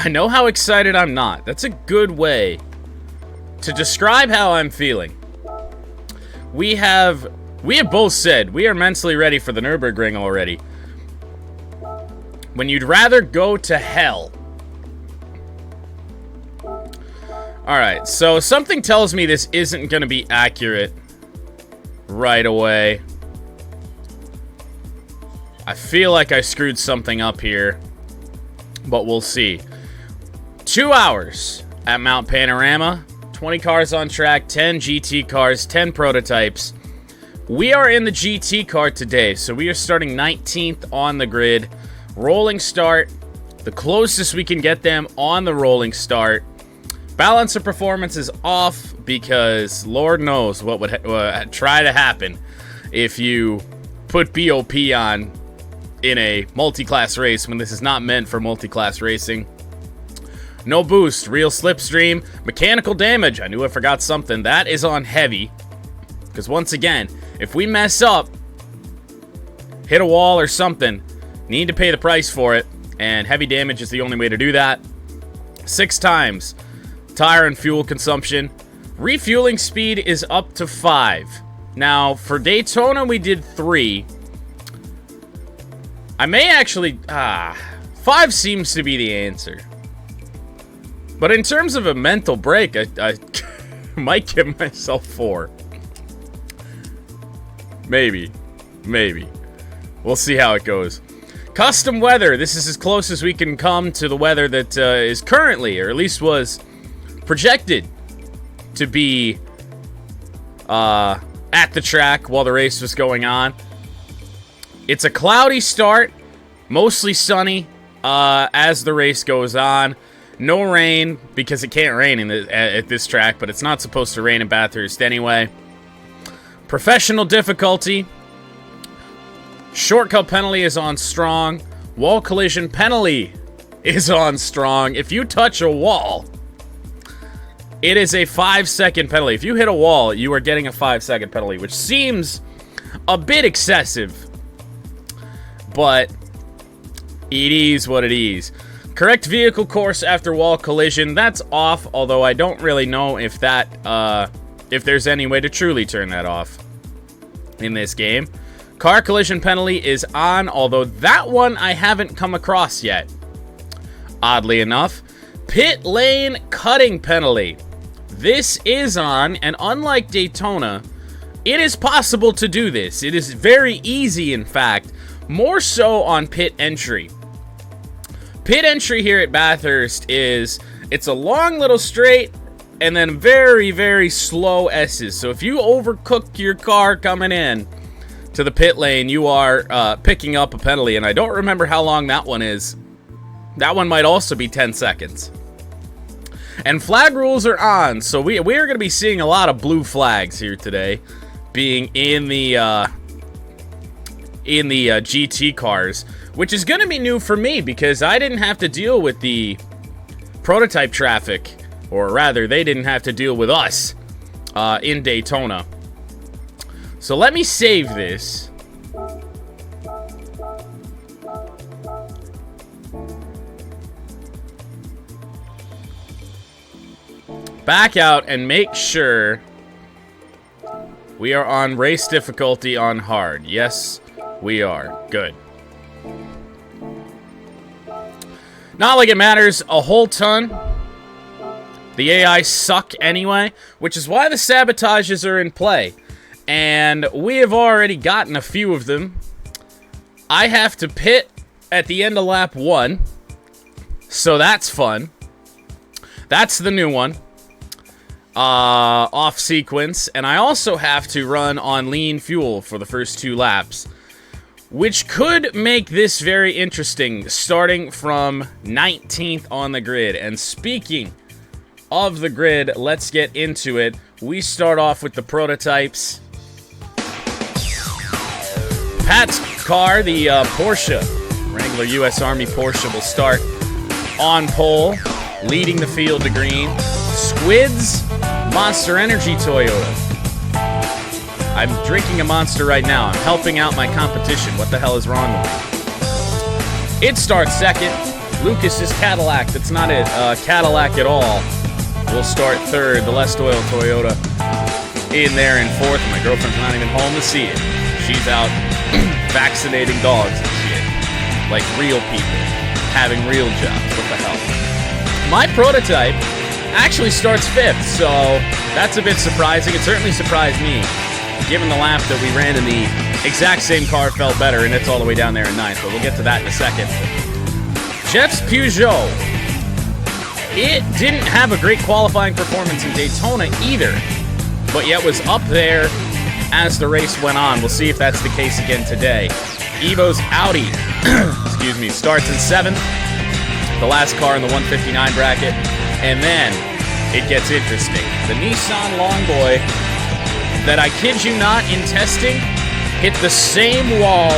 I know how excited I'm not. That's a good way to describe how I'm feeling. We have both said we are mentally ready for the Nürburgring already. When you'd rather go to hell. Alright, so something tells me this isn't going to be accurate right away. I feel like I screwed something up here, but we'll see. 2 hours at Mount Panorama, 20 cars on track, 10 GT cars, 10 prototypes. We are in the GT car today, so we are starting 19th on the grid. Rolling start, the closest we can get them on the rolling start. Balance of performance is off because Lord knows what would try to happen if you put BOP on in a multi-class race when this is not meant for multi-class racing. No boost, real slipstream, mechanical damage. I knew I forgot something. That is on heavy because once again, if we mess up, hit a wall or something, need to pay the price for it, and heavy damage is the only way to do that. 6 times. Tire and fuel consumption. Refueling speed is up to 5. Now, for Daytona, we did 3. I may actually... 5 seems to be the answer. But in terms of a mental break, I might give myself 4. Maybe. We'll see how it goes. Custom weather. This is as close as we can come to the weather that is currently, or at least was... projected to be at the track while the race was going on. It's a cloudy start, mostly sunny as the race goes on. No rain, because it can't rain at this track, but it's not supposed to rain in Bathurst anyway. Professional difficulty. Shortcut penalty is on strong. Wall collision penalty is on strong. If you touch a wall... it is a 5-second penalty. If you hit a wall, you are getting a 5-second penalty, which seems a bit excessive. But it is what it is. Correct vehicle course after wall collision. That's off, although I don't really know if that, if there's any way to truly turn that off in this game. Car collision penalty is on, although that one I haven't come across yet. Oddly enough. Pit lane cutting penalty. This is on, and unlike Daytona, it is possible to do this. It is very easy, in fact, more so on pit entry. Pit entry here at Bathurst it's a long little straight, and then very, very slow S's. So if you overcook your car coming in to the pit lane, you are picking up a penalty, and I don't remember how long that one is. That one might also be 10 seconds. And flag rules are on, so we are going to be seeing a lot of blue flags here today, being in the GT cars, which is going to be new for me because I didn't have to deal with the prototype traffic, or rather, they didn't have to deal with us in Daytona. So let me save this. Back out and make sure we are on race difficulty on hard. Yes, we are. Good. Not like it matters a whole ton. The AI suck anyway, which is why the sabotages are in play. And we have already gotten a few of them. I have to pit at the end of lap 1. So that's fun. That's the new one. Off sequence, and I also have to run on lean fuel for the first 2 laps, which could make this very interesting, starting from 19th on the grid. And speaking of the grid, let's get into it. We start off with the prototypes. Pat's car, the Porsche, Wrangler US Army Porsche, will start on pole, leading the field to green. Squid's Monster Energy Toyota. I'm drinking a Monster right now. I'm helping out my competition. What the hell is wrong with me? It starts second. Lucas's Cadillac, that's not a Cadillac at all, will start third. The less oil Toyota in there in fourth. My girlfriend's not even home to see it. She's out vaccinating dogs and shit. Like real people, having real jobs. What the hell? My prototype actually starts fifth, so that's a bit surprising. It certainly surprised me, given the lap that we ran in the exact same car felt better, and it's all the way down there in ninth, but we'll get to that in a second. Jeff's Peugeot. It didn't have a great qualifying performance in Daytona either, but yet was up there as the race went on. We'll see if that's the case again today. Evo's Audi, excuse me, starts in seventh, the last car in the 159 bracket, and then it gets interesting. The Nissan Longboy that, I kid you not, in testing, hit the same wall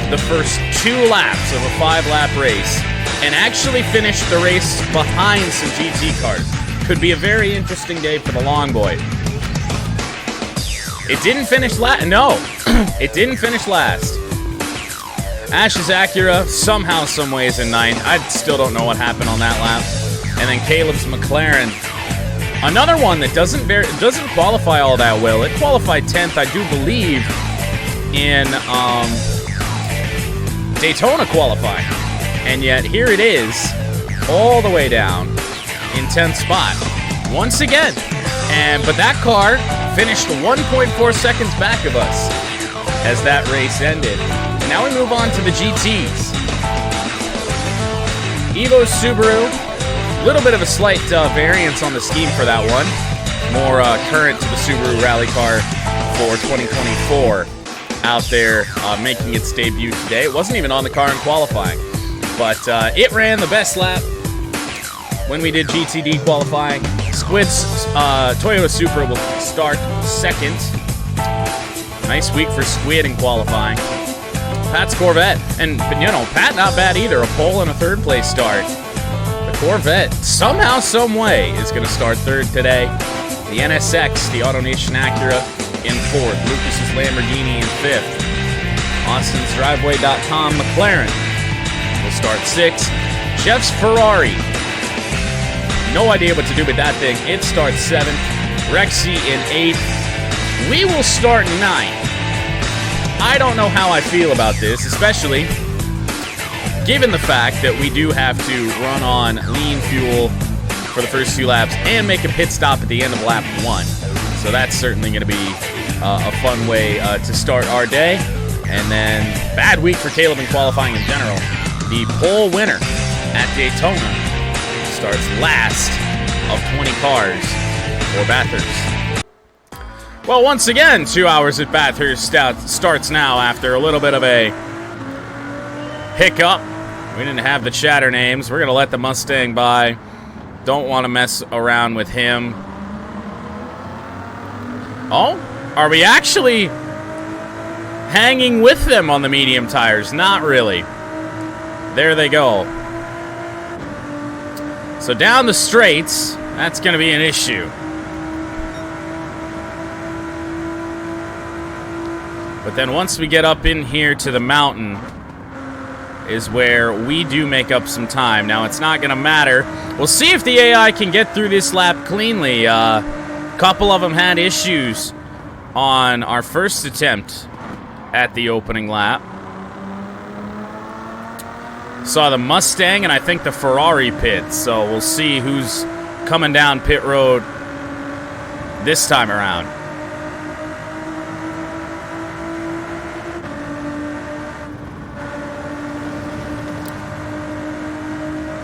the first 2 laps of a 5-lap race, and actually finished the race behind some GT cars. Could be a very interesting day for the Longboy. It didn't finish last. No, it didn't finish last. Ash's Acura, somehow, some ways in ninth. I still don't know what happened on that lap. And then Caleb's McLaren. Another one that doesn't qualify all that well. It qualified 10th, I do believe, in Daytona qualifying. And yet, here it is, all the way down in 10th spot. Once again. But that car finished 1.4 seconds back of us as that race ended. Now we move on to the GTs. Evo's Subaru. A little bit of a slight variance on the scheme for that one. More current to the Subaru rally car for 2024 out there making its debut today. It wasn't even on the car in qualifying, but it ran the best lap when we did GTD qualifying. Squid's Toyota Supra will start second. Nice week for Squid in qualifying. Pat's Corvette, and you know, Pat not bad either, a pole and a third place start. The Corvette, somehow, some way, is going to start third today. The NSX, the AutoNation Acura, in fourth. Lucas's Lamborghini in fifth. Austin'sDriveway.com McLaren will start sixth. Jeff's Ferrari, no idea what to do with that thing. It starts seventh. Rexy in eighth. We will start ninth. I don't know how I feel about this, especially given the fact that we do have to run on lean fuel for the first 2 laps and make a pit stop at the end of lap 1. So that's certainly going to be a fun way to start our day. And then, bad week for Caleb in qualifying in general. The pole winner at Daytona starts last of 20 cars for Bathurst. Well, once again, 2 hours at Bathurst starts now after a little bit of a hiccup. We didn't have the chatter names. We're going to let the Mustang by. Don't want to mess around with him. Oh, are we actually hanging with them on the medium tires? Not really. There they go. So down the straights, that's going to be an issue. But then once we get up in here to the mountain is where we do make up some time. Now, it's not going to matter. We'll see if the AI can get through this lap cleanly. A couple of them had issues on our first attempt at the opening lap. Saw the Mustang and I think the Ferrari pit. So we'll see who's coming down pit road this time around.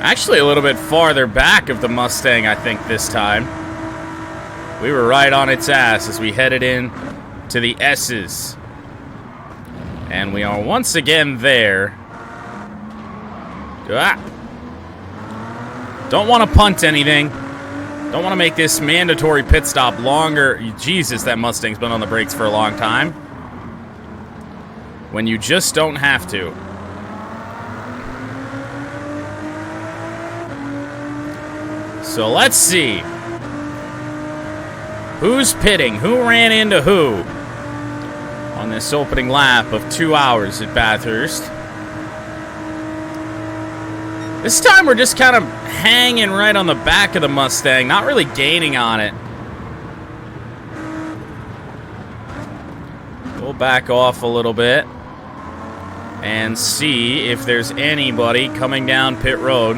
Actually, a little bit farther back of the Mustang, I think, this time. We were right on its ass as we headed in to the S's. And we are once again there. Don't want to punt anything. Don't want to make this mandatory pit stop longer. Jesus, that Mustang's been on the brakes for a long time. When you just don't have to. So let's see. Who's pitting? Who ran into who on this opening lap of 2 hours at Bathurst? This time we're just kind of hanging right on the back of the Mustang, not really gaining on it. We'll back off a little bit and see if there's anybody coming down pit road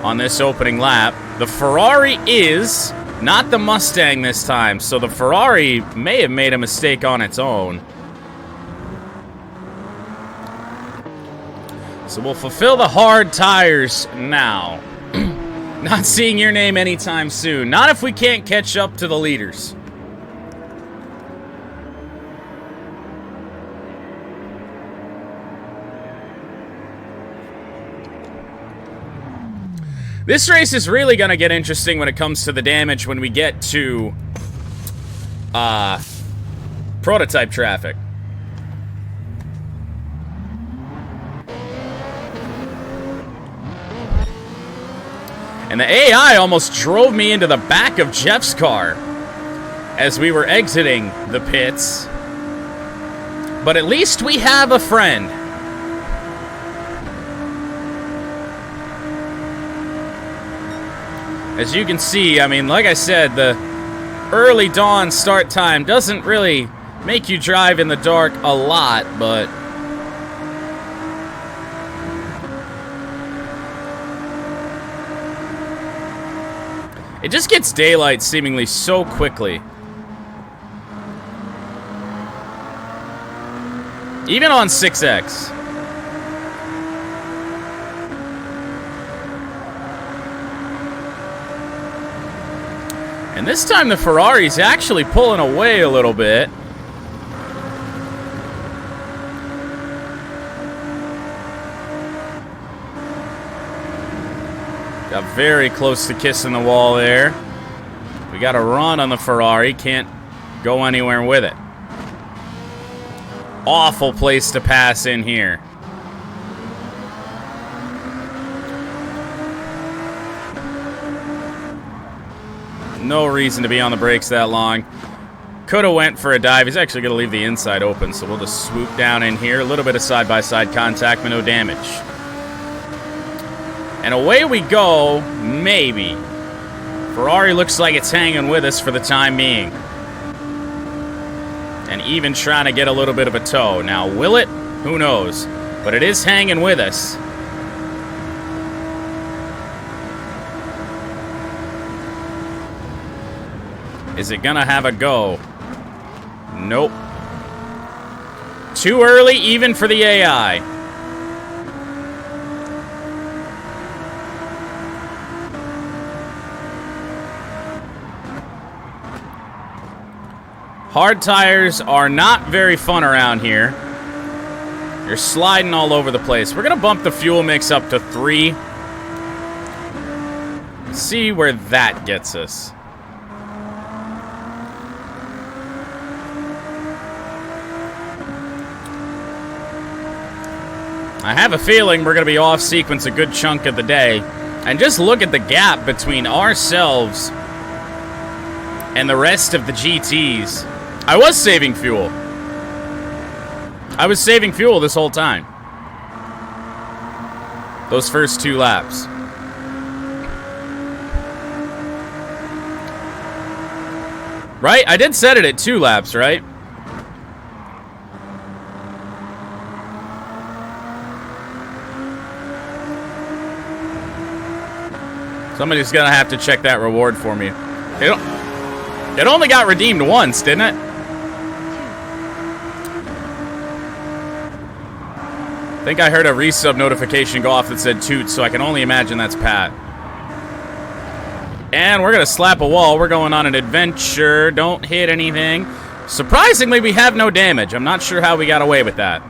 on this opening lap. The Ferrari is not the Mustang this time, so the Ferrari may have made a mistake on its own. So we'll fulfill the hard tires now. Not seeing your name anytime soon. Not if we can't catch up to the leaders. This race is really going to get interesting when it comes to the damage when we get to prototype traffic. And the AI almost drove me into the back of Jeff's car as we were exiting the pits. But at least we have a friend. As you can see, I mean, like I said, the early dawn start time doesn't really make you drive in the dark a lot, but it just gets daylight seemingly so quickly. Even on 6X. And this time the Ferrari's actually pulling away a little bit. Got very close to kissing the wall there. We got a run on the Ferrari. Can't go anywhere with it. Awful place to pass in here. No reason to be on the brakes that long. Could have went for a dive. He's actually going to leave the inside open, so we'll just swoop down in here. A little bit of side-by-side contact, but no damage. And away we go, maybe. Ferrari looks like it's hanging with us for the time being. And even trying to get a little bit of a tow. Now, will it? Who knows? But it is hanging with us. Is it gonna have a go? Nope. Too early even for the AI. Hard tires are not very fun around here. You're sliding all over the place. We're gonna bump the fuel mix up to 3. See where that gets us. I have a feeling we're going to be off sequence a good chunk of the day. And just look at the gap between ourselves and the rest of the GTs. I was saving fuel. I was saving fuel this whole time. Those first 2 laps. Right? I did set it at 2 laps, right? Somebody's gonna have to check that reward for me. It only got redeemed once, didn't it? I think I heard a resub notification go off that said toot, so I can only imagine that's Pat. And we're gonna slap a wall. We're going on an adventure. Don't hit anything. Surprisingly, we have no damage. I'm not sure how we got away with that.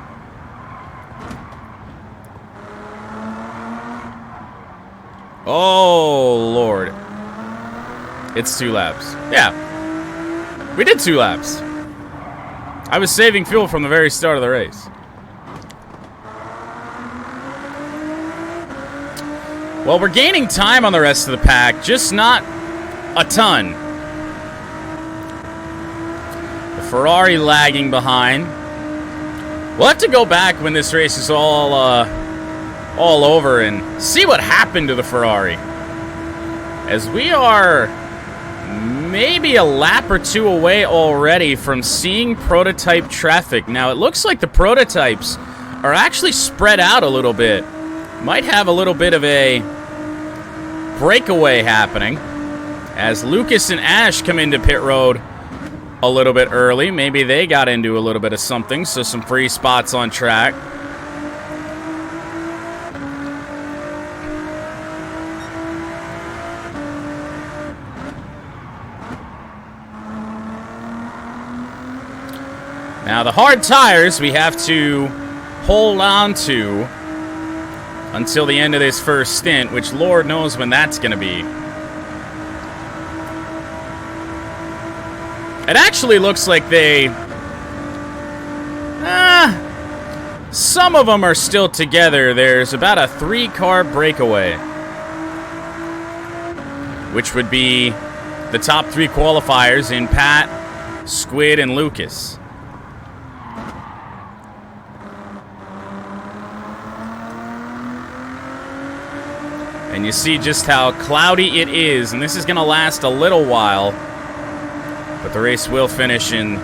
Oh, Lord. It's 2 laps. Yeah. We did 2 laps. I was saving fuel from the very start of the race. Well, we're gaining time on the rest of the pack, just not a ton. The Ferrari lagging behind. We'll have to go back when this race is all all over and see what happened to the Ferrari. As we are maybe a lap or two away already from seeing prototype traffic. Now, it looks like the prototypes are actually spread out a little bit. Might have a little bit of a breakaway happening as Lucas and Ash come into pit road a little bit early. Maybe they got into a little bit of something, so some free spots on track. Now, the hard tires we have to hold on to until the end of this first stint, which Lord knows when that's going to be. It actually looks like they... some of them are still together. There's about a 3-car breakaway, which would be the top 3 qualifiers in Pat, Squid, and Lucas. And you see just how cloudy it is, and this is going to last a little while, but the race will finish in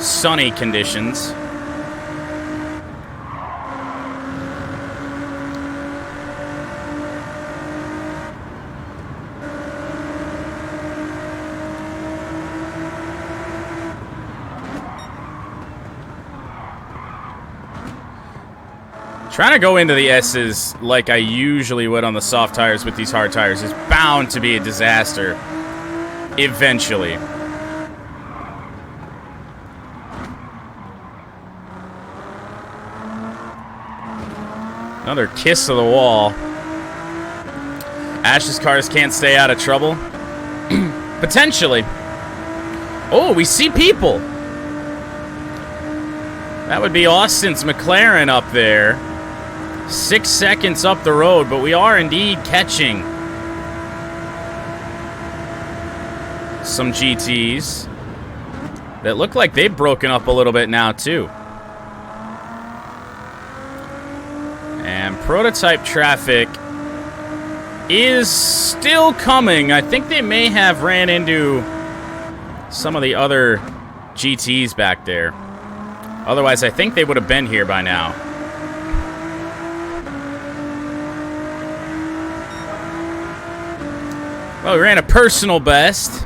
sunny conditions. Trying to go into the S's like I usually would on the soft tires with these hard tires is bound to be a disaster eventually. Another kiss of the wall. Ash's cars can't stay out of trouble. Potentially. Oh, we see people. That would be Austin's McLaren up there. 6 seconds up the road, but we are indeed catching some GTs that look like they've broken up a little bit now, too. And prototype traffic is still coming. I think they may have ran into some of the other GTs back there. Otherwise, I think they would have been here by now. Well, we ran a personal best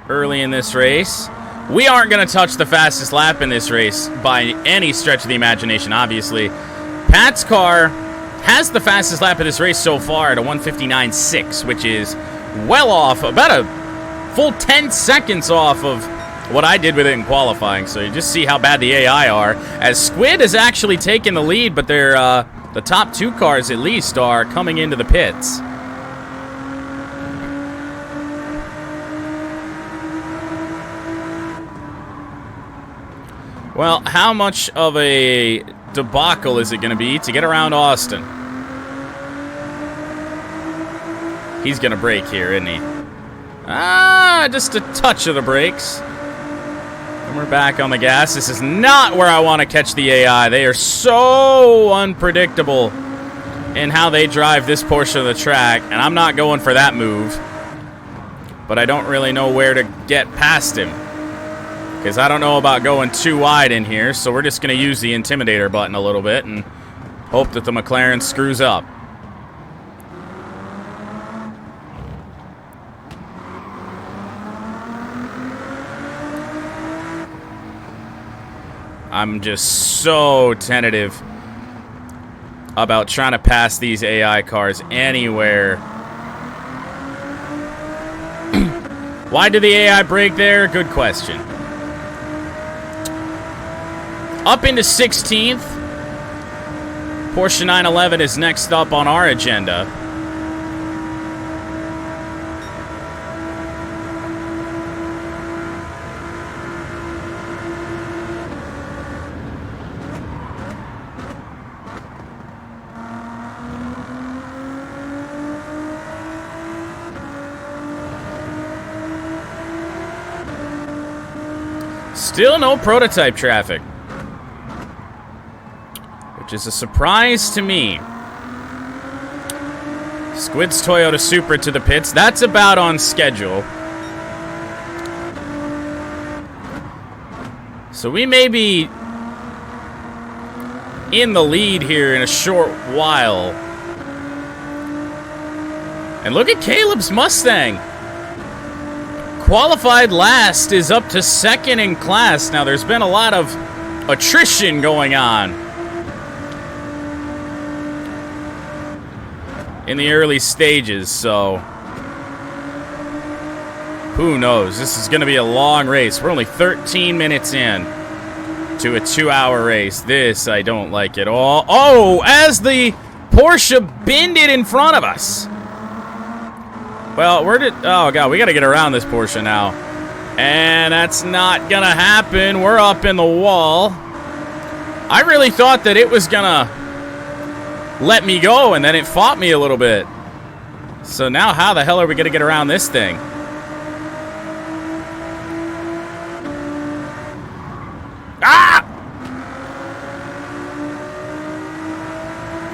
early in this race. We aren't going to touch the fastest lap in this race by any stretch of the imagination, obviously. Pat's car has the fastest lap of this race so far at a 1:59.6, which is well off, about a full 10 seconds off of what I did with it in qualifying. So you just see how bad the AI are. As Squid has actually taken the lead, but they're, the top 2 cars at least are coming into the pits. Well, how much of a debacle is it going to be to get around Austin? He's going to brake here, isn't he? Just a touch of the brakes. And we're back on the gas. This is not where I want to catch the AI. They are so unpredictable in how they drive this portion of the track, and I'm not going for that move. But I don't really know where to get past him, because I don't know about going too wide in here, so we're just going to use the Intimidator button a little bit and hope that the McLaren screws up. I'm just so tentative about trying to pass these AI cars anywhere. Why did the AI brake there? Good question. Up into 16th. Porsche 911 is next up on our agenda. Still no prototype traffic. which is a surprise to me. Squid's Toyota Supra to the pits. That's about on schedule. So we may be in the lead here in a short while. And look at Caleb's Mustang. Qualified last is up to second in class. Now, there's been a lot of attrition going on in the early stages, so who knows? This is going to be a long race. We're only 13 minutes in to a 2-hour race. This, I don't like at all. Oh, as the Porsche binned it in front of us. Well, oh, God, we got to get around this Porsche now. And that's not going to happen. We're up in the wall. I really thought that it was going to let me go, and then it fought me a little bit. So now how the hell are we going to get around this thing? Ah!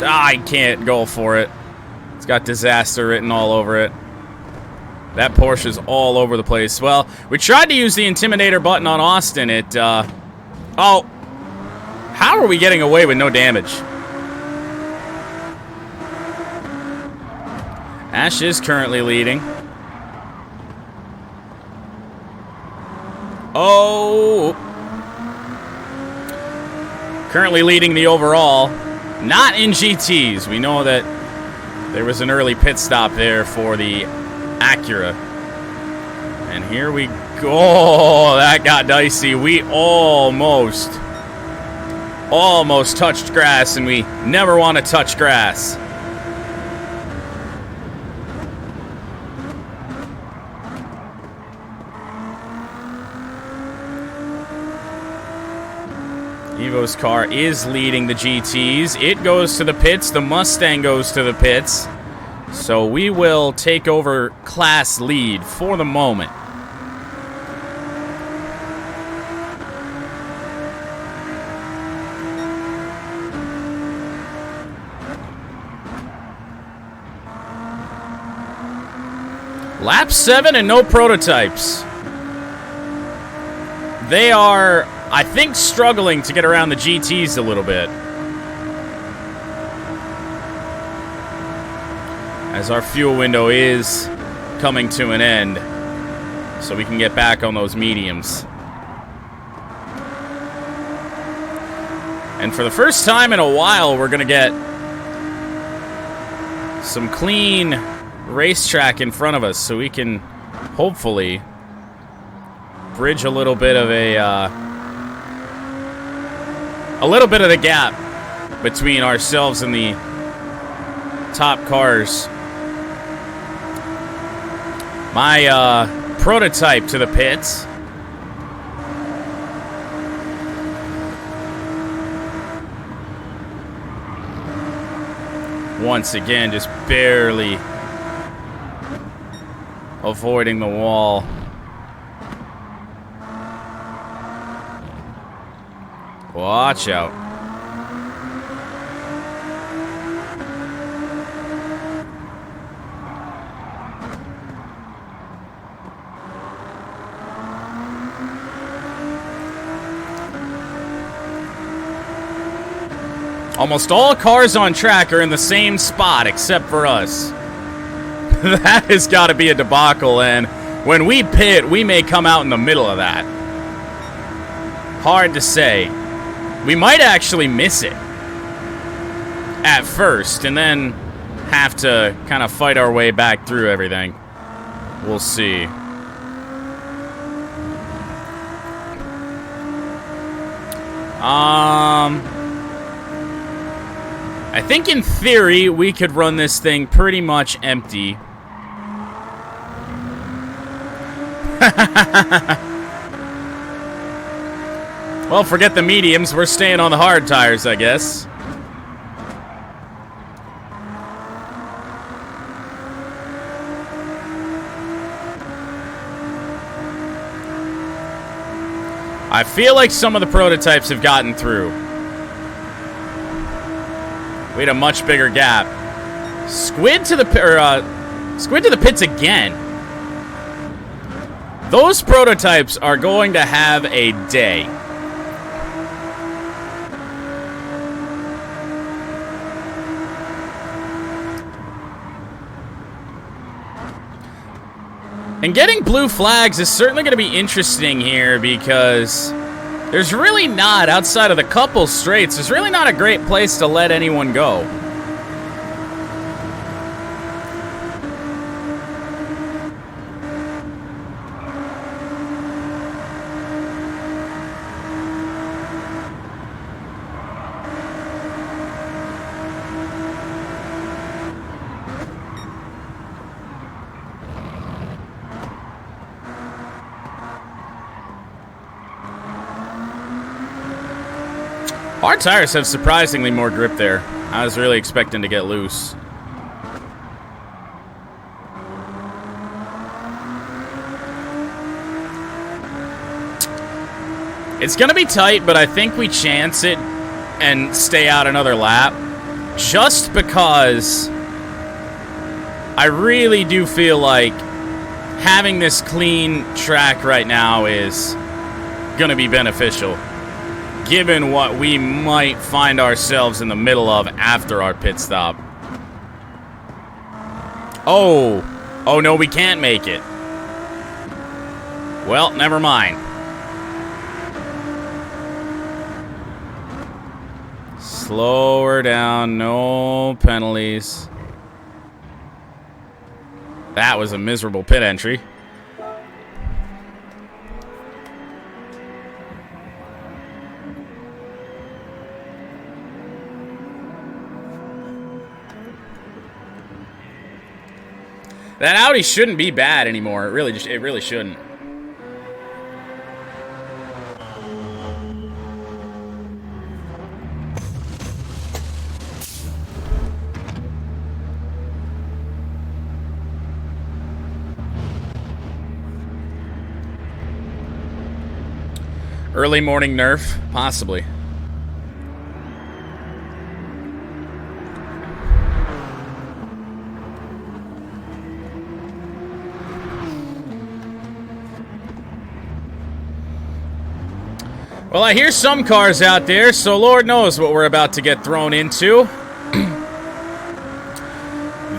I can't go for it. It's got disaster written all over it. That Porsche's all over the place. Well, we tried to use the Intimidator button on Austin. Oh. How are we getting away with no damage? Ash is currently leading. Oh. Currently leading the overall. Not in GTs. We know that there was an early pit stop there for the Acura. And here we go. Oh, that got dicey. We almost touched grass, and we never want to touch grass. Evo's car is leading the GTs. It goes to the pits. The Mustang goes to the pits. So we will take over class lead for the moment. Lap 7 and no prototypes. They are, I think, struggling to get around the GTs a little bit. As our fuel window is coming to an end, so we can get back on those mediums. And for the first time in a while, we're going to get some clean racetrack in front of us, so we can hopefully bridge a little bit of the gap between ourselves and the top cars. My prototype to the pits. Once again, just barely avoiding the wall. Watch out. Almost all cars on track are in the same spot except for us. That has got to be a debacle, and when we pit, we may come out in the middle of that. Hard to say. We might actually miss it at first, and then have to kind of fight our way back through everything. We'll see. I think in theory we could run this thing pretty much empty. Well, forget the mediums. We're staying on the hard tires, I guess. I feel like some of the prototypes have gotten through. We had a much bigger gap. Squid to the pits again. Those prototypes are going to have a day. And getting blue flags is certainly going to be interesting here because there's really not, outside of the couple straights, there's really not a great place to let anyone go. Our tires have surprisingly more grip there. I was really expecting to get loose. It's going to be tight, but I think we chance it and stay out another lap. Just because I really do feel like having this clean track right now is going to be beneficial, given what we might find ourselves in the middle of after our pit stop. Oh no, we can't make it. Well, never mind. Slow her down, no penalties. That was a miserable pit entry. That Audi shouldn't be bad anymore. It really shouldn't. Early morning nerf, possibly. Well, I hear some cars out there, so Lord knows what we're about to get thrown into.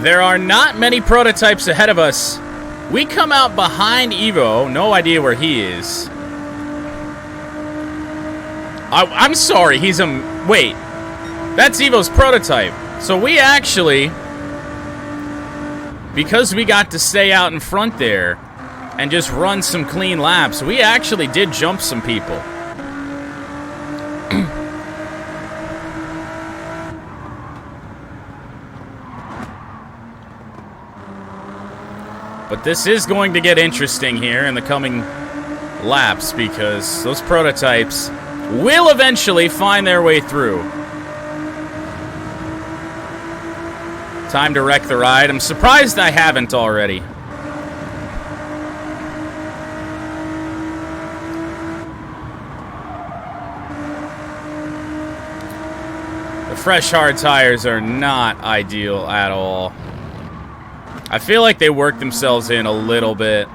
There are not many prototypes ahead of us. We come out behind Evo, no idea where he is. I'm sorry, he's a... Wait, that's Evo's prototype. So we actually, because we got to stay out in front there and just run some clean laps, we actually did jump some people. But this is going to get interesting here in the coming laps because those prototypes will eventually find their way through. Time to wreck the ride. I'm surprised I haven't already. The fresh hard tires are not ideal at all. I feel like they worked themselves in a little bit.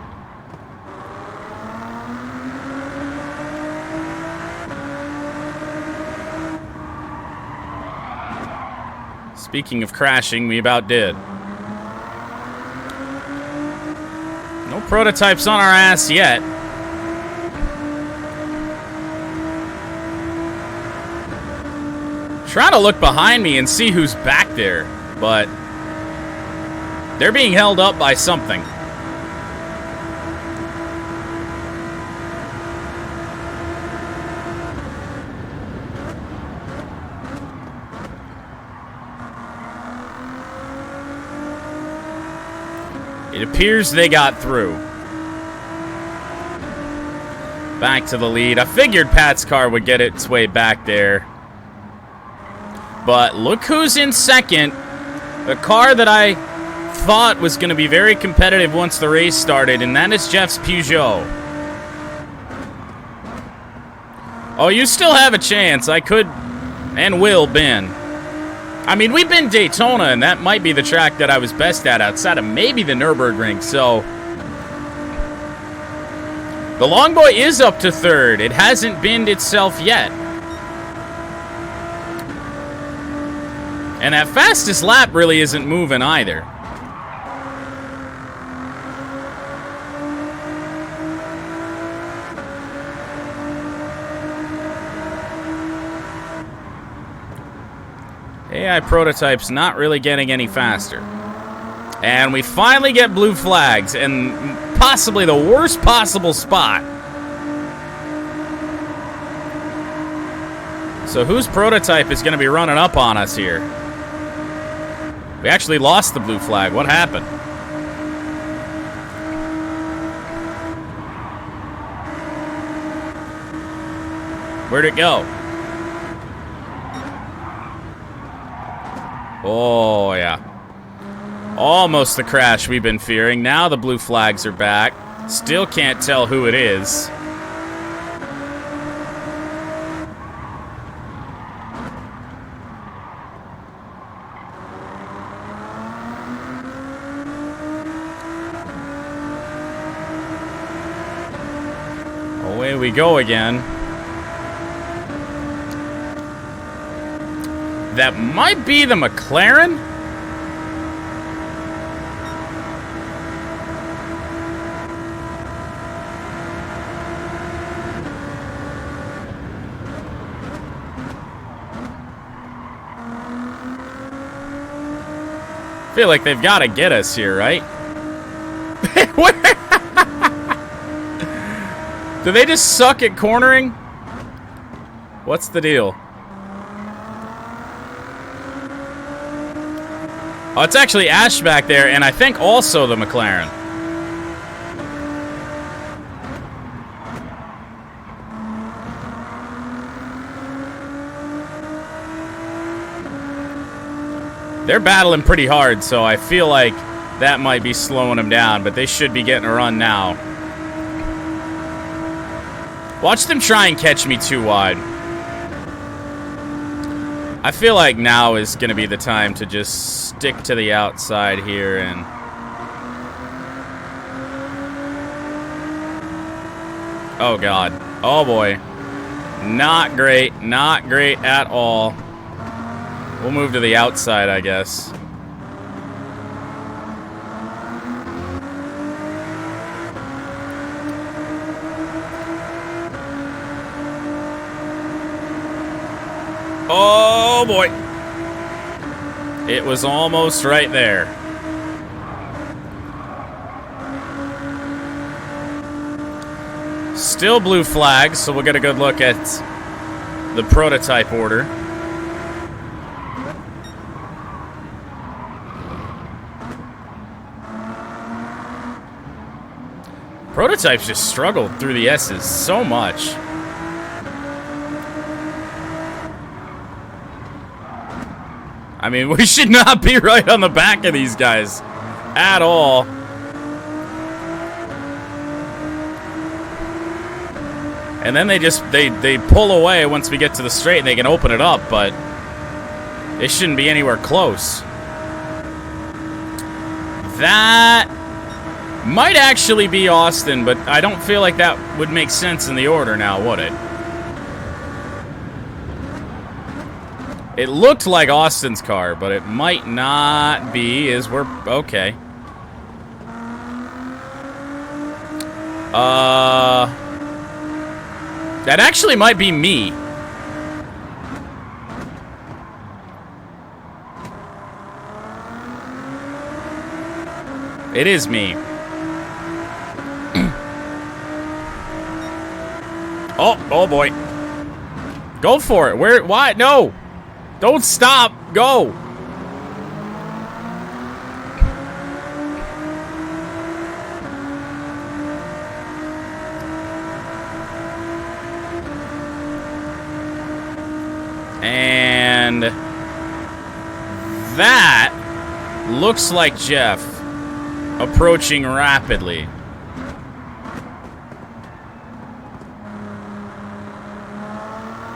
Speaking of crashing, we about did. No prototypes on our ass yet. Trying to look behind me and see who's back there, but they're being held up by something. It appears they got through. Back to the lead. I figured Pat's car would get its way back there. But look who's in second. The car that I thought was going to be very competitive once the race started, and that is Jeff's Peugeot. Oh, you still have a chance. I could and will bin. I mean, we've been Daytona, and that might be the track that I was best at outside of maybe the Nürburgring, so... The long boy is up to third. It hasn't binned itself yet. And that fastest lap really isn't moving either. AI prototype's not really getting any faster. And we finally get blue flags in possibly the worst possible spot. So whose prototype is going to be running up on us here? We actually lost the blue flag. What happened? Where'd it go? Oh, yeah. Almost the crash we've been fearing. Now the blue flags are back. Still can't tell who it is. Away we go again. That might be the McLaren? I feel like they've got to get us here, right? Do they just suck at cornering? What's the deal? Oh, it's actually Ash back there, and I think also the McLaren. They're battling pretty hard, so I feel like that might be slowing them down, but they should be getting a run now. Watch them try and catch me too wide. I feel like now is going to be the time to just stick to the outside here and... Oh, God. Oh, boy. Not great. Not great at all. We'll move to the outside, I guess. Oh, boy. It was almost right there. Still blue flags, so we'll get a good look at the prototype order. Prototypes just struggled through the S's so much. I mean, we should not be right on the back of these guys at all. And then they just, they pull away once we get to the straight and they can open it up, but it shouldn't be anywhere close. That might actually be Austin, but I don't feel like that would make sense in the order now, would it? It looked like Austin's car, but it might not be, as we're... Okay. That actually might be me. It is me. Oh boy. Go for it. Where? Why? No. Don't stop. Go. And that looks like Jeff approaching rapidly.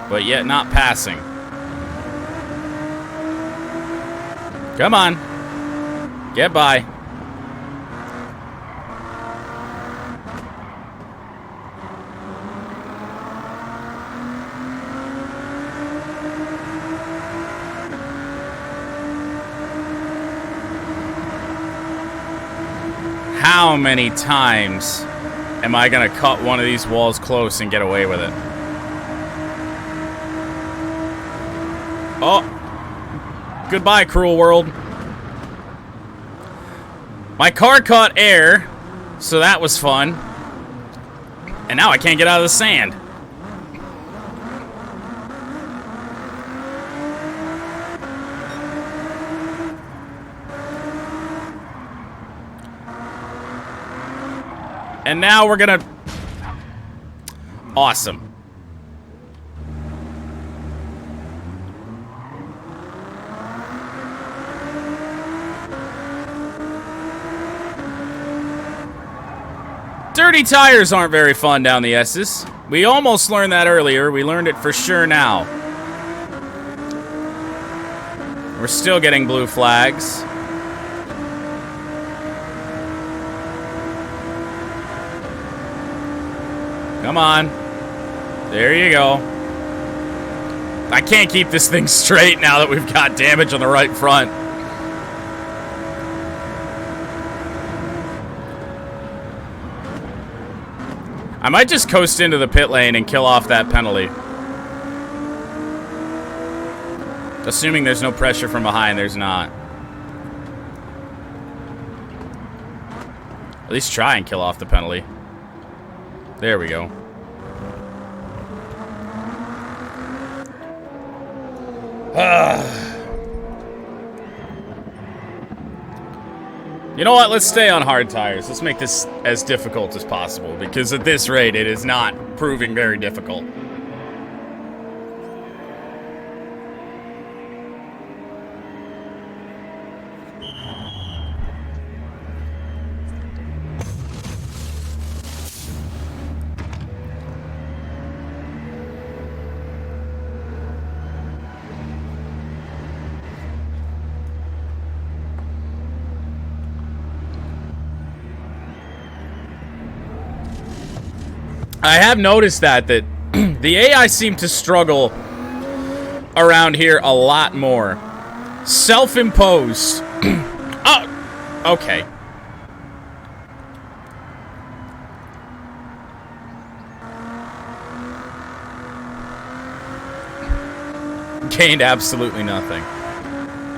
But yet not passing. Come on. Get by. How many times am I gonna cut one of these walls close and get away with it? Oh. Goodbye, cruel world. My car caught air, so that was fun. And now I can't get out of the sand. And now we're gonna... Awesome. Dirty tires aren't very fun down the S's. We almost learned that earlier. We learned it for sure now. We're still getting blue flags. Come on. There you go. I can't keep this thing straight now that we've got damage on the right front. I might just coast into the pit lane and kill off that penalty. Assuming there's no pressure from behind, there's not. At least try and kill off the penalty. There we go. You know what? Let's stay on hard tires. Let's make this as difficult as possible, because at this rate, it is not proving very difficult. I have noticed that the AI seem to struggle around here a lot more. Self-imposed. Oh, okay. Gained absolutely nothing.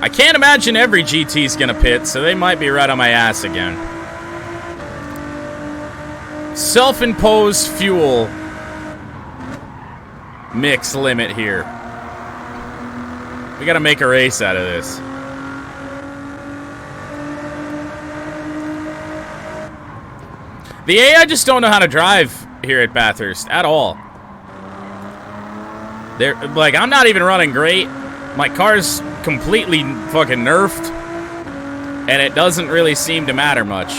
I can't imagine every GT's gonna pit, so they might be right on my ass again. Self-imposed fuel mix limit here. We gotta make a race out of this. The AI just don't know how to drive here at Bathurst at all. They're like, I'm not even running great. My car's completely fucking nerfed, and it doesn't really seem to matter much.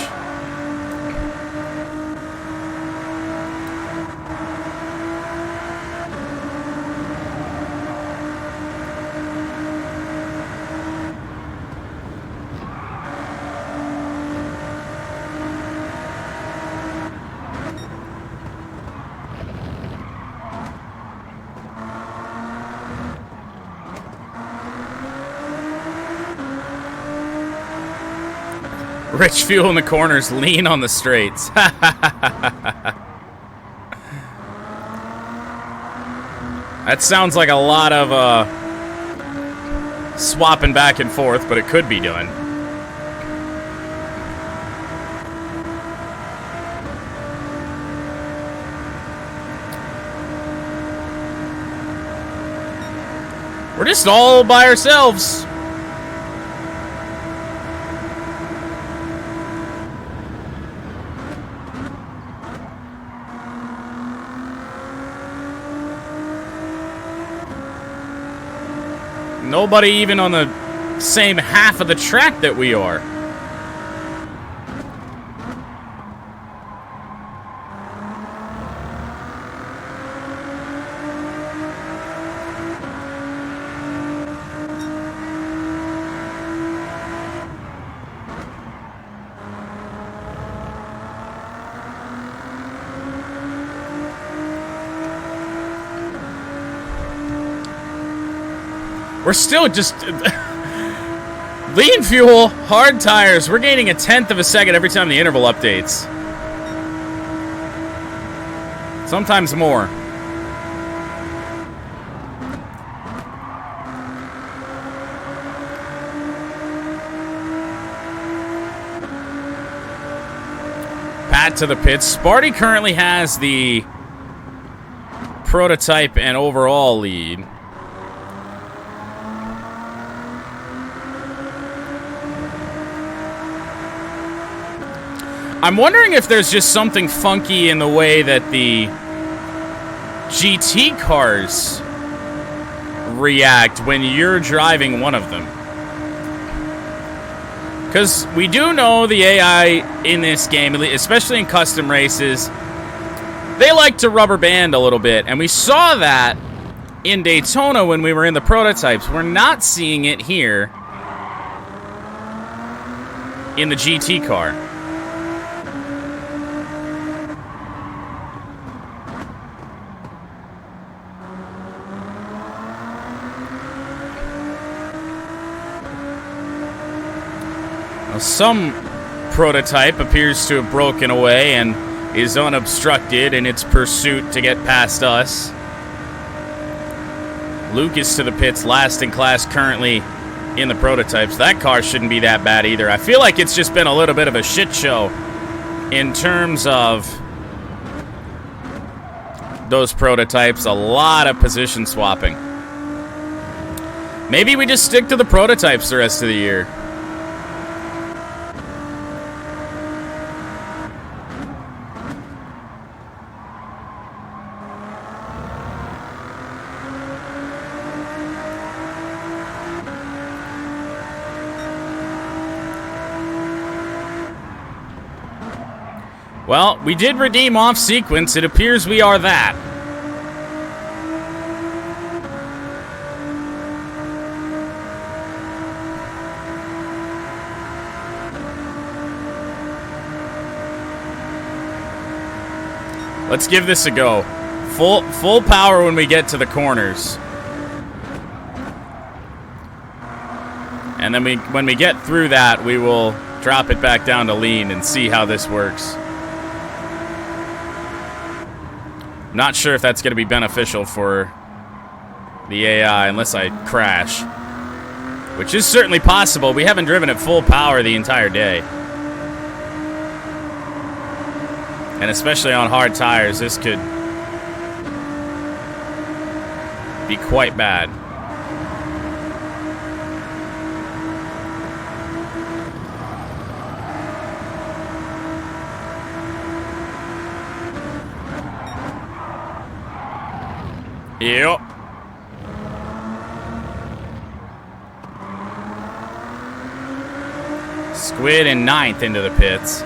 Rich fuel in the corners, lean on the straights. That sounds like a lot of swapping back and forth, but it could be doing. We're just all by ourselves. Nobody even on the same half of the track that we are. We're still just... lean fuel, hard tires. We're gaining 1/10 of a second every time the interval updates. Sometimes more. Pat to the pits. Sparty currently has the prototype and overall lead. I'm wondering if there's just something funky in the way that the GT cars react when you're driving one of them. Because we do know the AI in this game, especially in custom races, they like to rubber band a little bit. And we saw that in Daytona when we were in the prototypes. We're not seeing it here in the GT car. Some prototype appears to have broken away and is unobstructed in its pursuit to get past us. Luke is to the pits, last in class currently in the prototypes. That car shouldn't be that bad either. I feel like it's just been a little bit of a shit show in terms of those prototypes. A lot of position swapping. Maybe we just stick to the prototypes the rest of the year. Well, we did redeem off sequence. It appears we are that. Let's give this a go. Full power when we get to the corners. And then when we get through that, we will drop it back down to lean and see how this works. Not sure if that's going to be beneficial for the AI unless I crash. Which is certainly possible. We haven't driven at full power the entire day. And especially on hard tires, this could be quite bad. Yep. Squid in 9th into the pits.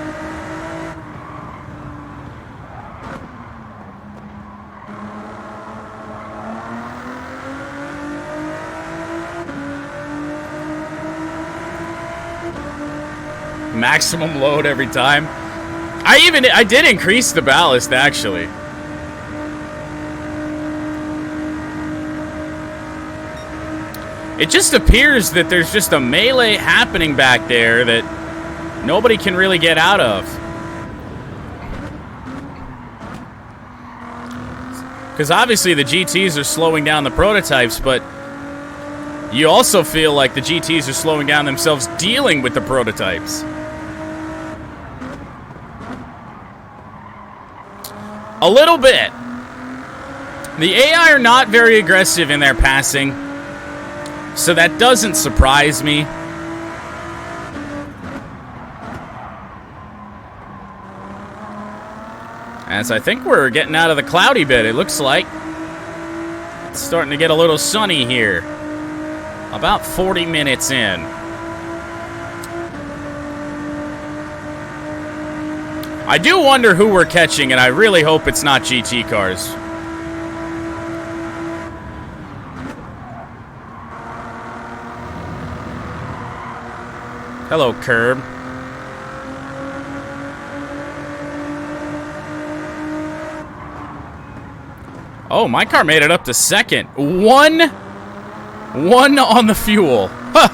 Maximum load every time. I did increase the ballast actually. It just appears that there's just a melee happening back there that nobody can really get out of. Because obviously the GTs are slowing down the prototypes, but you also feel like the GTs are slowing down themselves dealing with the prototypes. A little bit. The AI are not very aggressive in their passing. So that doesn't surprise me. As I think we're getting out of the cloudy bit, it looks like. It's starting to get a little sunny here. About 40 minutes in. I do wonder who we're catching, and I really hope it's not GT cars. Hello, Curb. Oh, my car made it up to second. 1 on the fuel. Huh.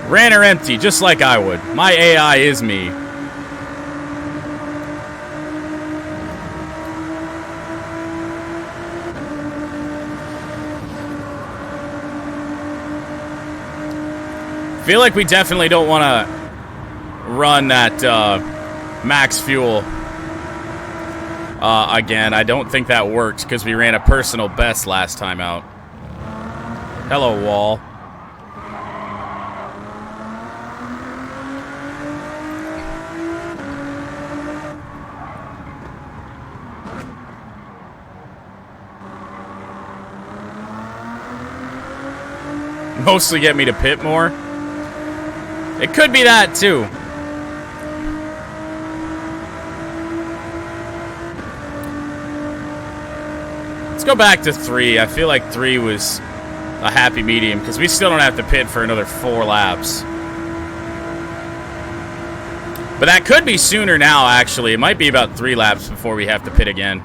Ran her empty, just like I would. My AI is me. Feel like we definitely don't want to run that max fuel again. I don't think that worked because we ran a personal best last time out. Hello, wall. Mostly get me to pit more. It could be that too. Let's go back to 3. I feel like 3 was a happy medium because we still don't have to pit for another 4 laps. But that could be sooner now, actually. It might be about 3 laps before we have to pit again.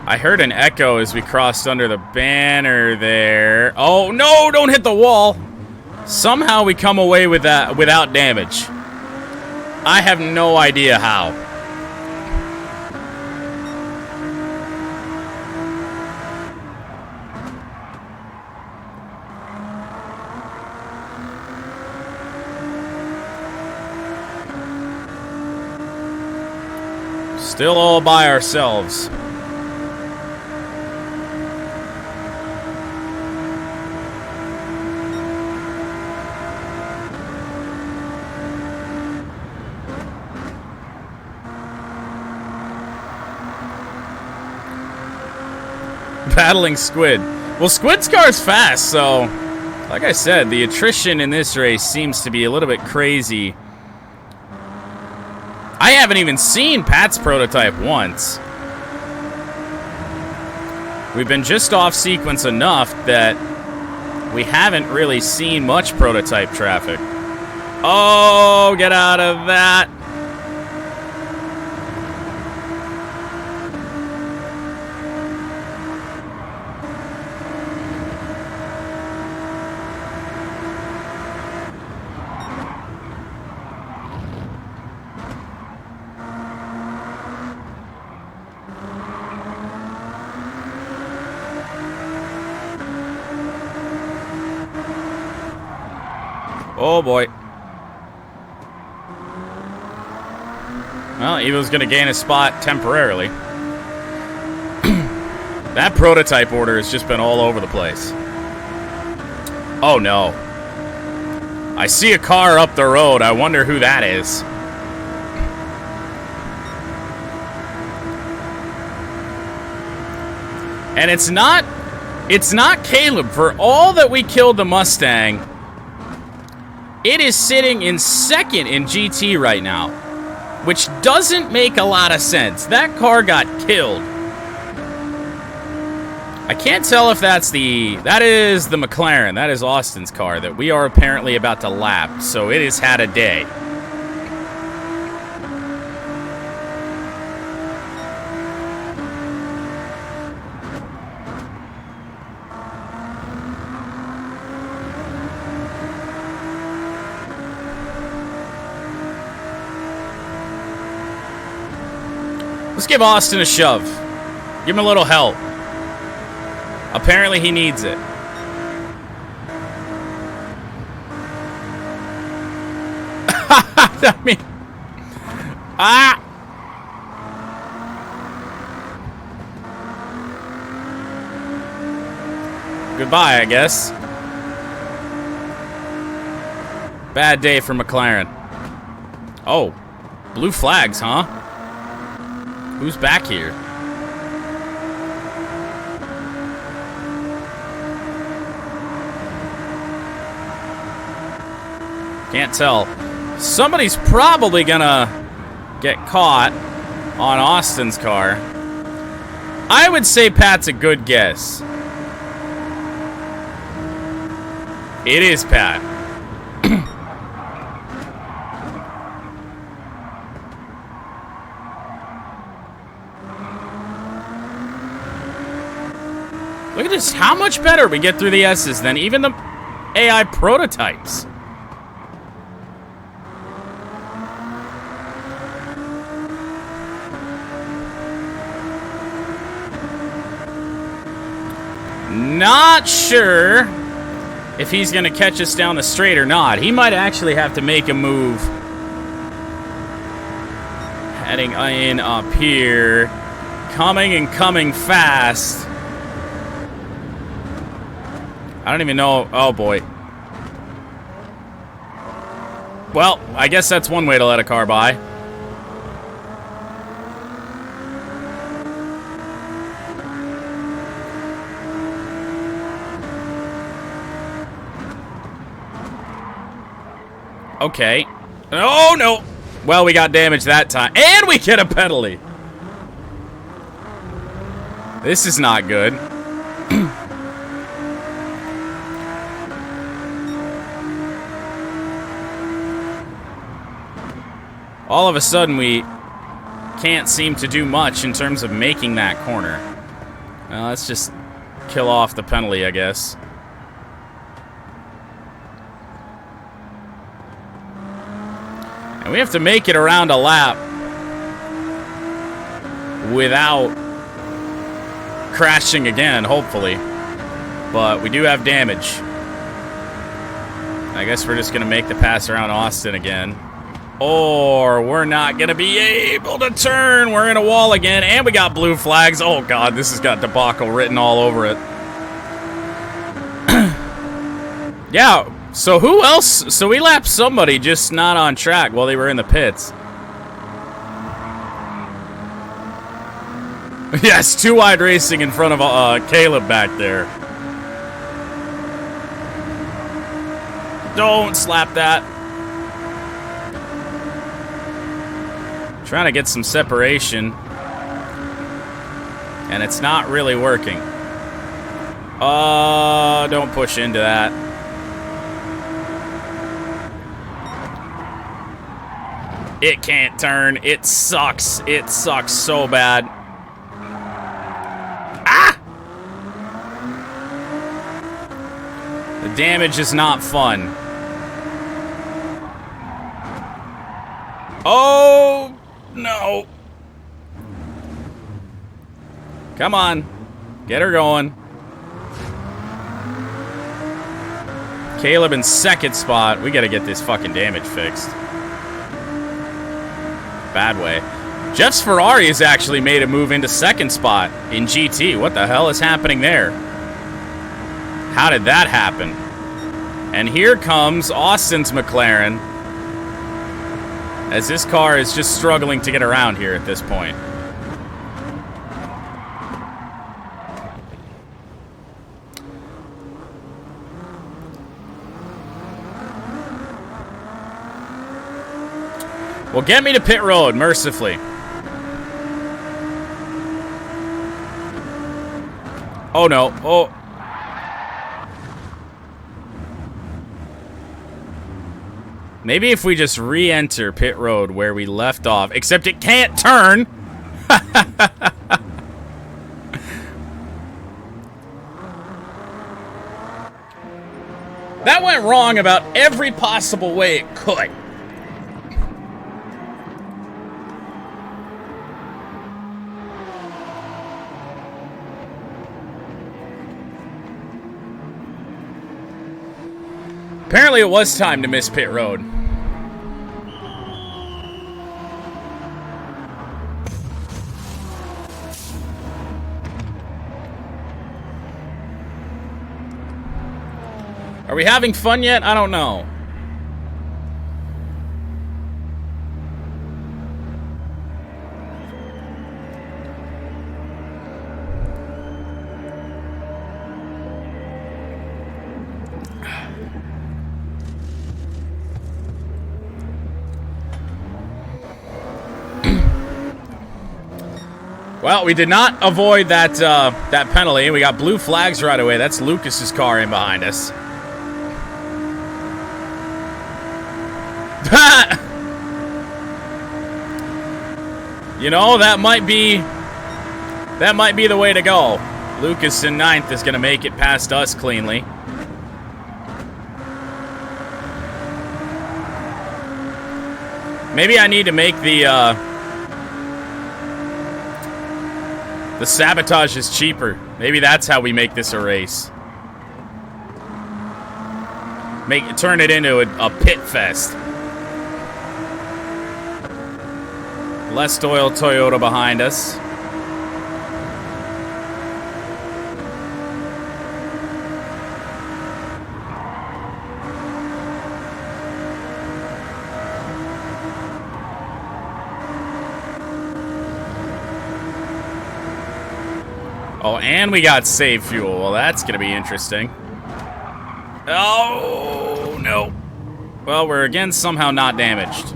I heard an echo as we crossed under the banner there. Oh, no, don't hit the wall. Somehow we come away with that without damage. I have no idea how. Still all by ourselves. Battling Squid. Well, Squid's car's fast, so like I said, the attrition in this race seems to be a little bit crazy. I haven't even seen Pat's prototype once. We've been just off sequence enough that we haven't really seen much prototype traffic. Oh, get out of that. Oh boy. Well, Evil's gonna gain a spot temporarily. That prototype order has just been all over the place. Oh no. I see a car up the road. I wonder who that is. And it's not Caleb. For all that we killed the Mustang, it is sitting in second in GT right now, which doesn't make a lot of sense. That car got killed. I can't tell if that is the McLaren. That is Austin's car that we are apparently about to lap, so it has had a day. Let's give Austin a shove. Give him a little help. Apparently he needs it. I mean... Ah! Goodbye, I guess. Bad day for McLaren. Oh. Blue flags, huh? Who's back here? Can't tell. Somebody's probably gonna get caught on Austin's car. I would say Pat's a good guess. It is Pat. Look at this. How much better we get through the S's than even the AI prototypes. Not sure if he's going to catch us down the straight or not. He might actually have to make a move. Heading in up here. Coming and coming fast. I don't even know. Oh, boy. Well, I guess that's one way to let a car by. Okay. Oh, no. Well, we got damage that time. And we get a penalty. This is not good. All of a sudden, we can't seem to do much in terms of making that corner. Well, let's just kill off the penalty, I guess. And we have to make it around a lap without crashing again, hopefully. But we do have damage. I guess we're just going to make the pass around Austin again. Or we're not going to be able to turn. We're in a wall again, and we got blue flags. Oh, God, this has got debacle written all over it. Yeah. So who else? So we lapped somebody just not on track while they were in the pits. Yes, too wide racing in front of Caleb back there. Don't slap that. Trying to get some separation. And it's not really working. Don't push into that. It can't turn. It sucks. It sucks so bad. Ah! The damage is not fun. Oh, no. Come on. Get her going. Caleb in second spot. We gotta get this fucking damage fixed. Bad way. Jeff's Ferrari has actually made a move into second spot in GT. What the hell is happening there? How did that happen? And here comes Austin's McLaren, as this car is just struggling to get around here at this point. Well, get me to pit road, mercifully. Oh, no. Oh. Maybe if we just re-enter pit road where we left off, except it can't turn. That went wrong about every possible way it could. Apparently it was time to miss pit road. Are we having fun yet? I don't know. Well, we did not avoid that that penalty. We got blue flags right away. That's Lucas's car in behind us. You know, that might be the way to go. Lucas in 9th is going to make it past us cleanly. Maybe I need to make the sabotages cheaper. Maybe that's how we make this a race. Turn it into a pit fest. Less oil Toyota behind us. Oh, and we got save fuel. Well, that's going to be interesting. Oh, no. Well, we're again somehow not damaged.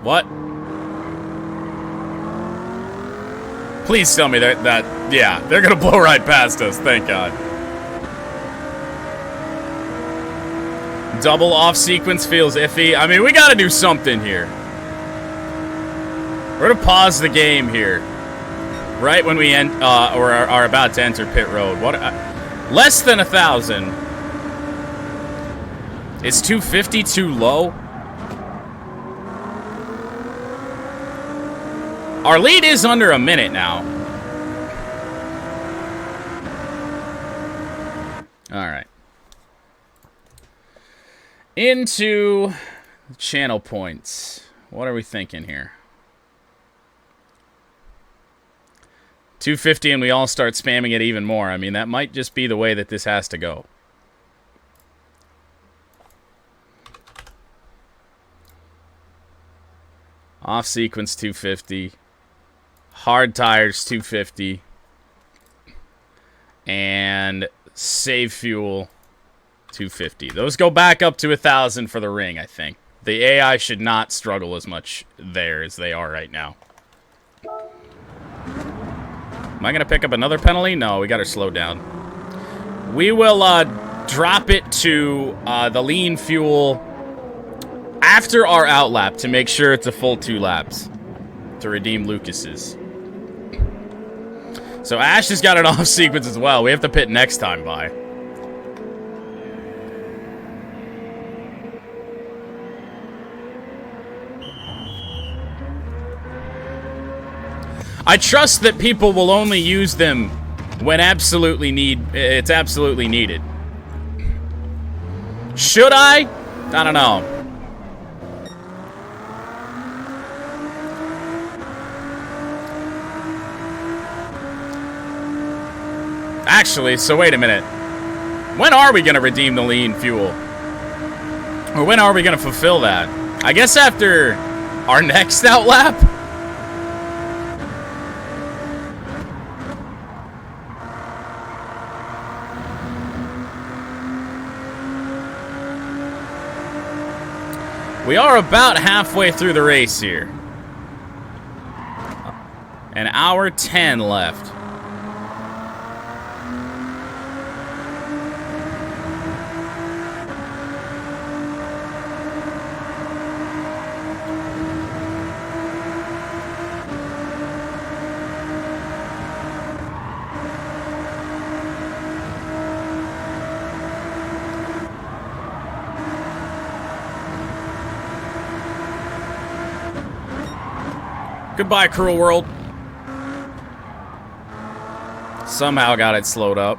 What? Please tell me that yeah, they're going to blow right past us. Thank God. Double off sequence feels iffy. I mean, we got to do something here. We're going to pause the game here. Right when we or are about to enter pit road. What? Less than 1,000. Is 250 too low? Our lead is under a minute now. All right. Into channel points. What are we thinking here? 250 and we all start spamming it even more. I mean, that might just be the way that this has to go. Off sequence 250. Hard tires 250. And save fuel 250. Those go back up to 1,000 for the ring, I think. The AI should not struggle as much there as they are right now. Am I going to pick up another penalty? No, we got to slow down. We will drop it to the lean fuel after our outlap to make sure it's a full 2 laps to redeem Lucas's. So Ash has got an off sequence as well. We have to pit next time by. I trust that people will only use them when it's absolutely needed. Should I? I don't know. Actually, so wait a minute. When are we going to redeem the lean fuel? Or when are we going to fulfill that? I guess after our next outlap? We are about halfway through the race here. An hour 10 left. Goodbye, cruel world. Somehow got it slowed up.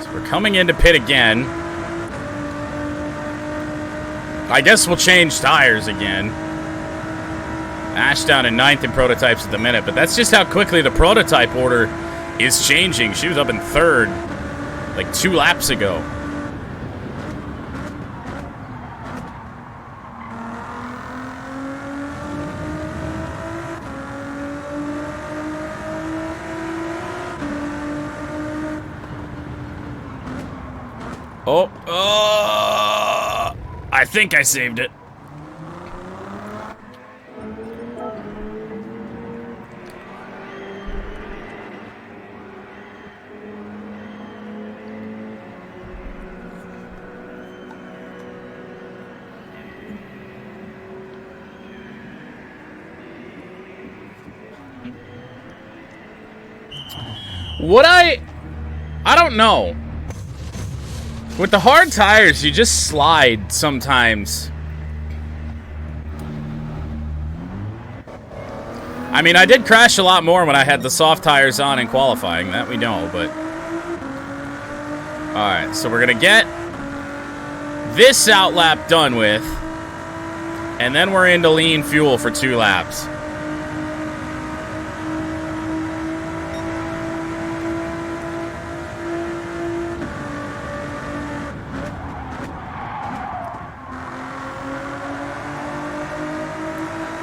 So we're coming into pit again. I guess we'll change tires again. Ash down in 9th in prototypes at the minute, but that's just how quickly the prototype order is changing. She was up in 3rd like 2 laps ago. I think I saved it. Would I don't know. With the hard tires, you just slide sometimes. I mean, I did crash a lot more when I had the soft tires on in qualifying. That we know, but... Alright, so we're gonna get this outlap done with. And then we're into lean fuel for 2 laps.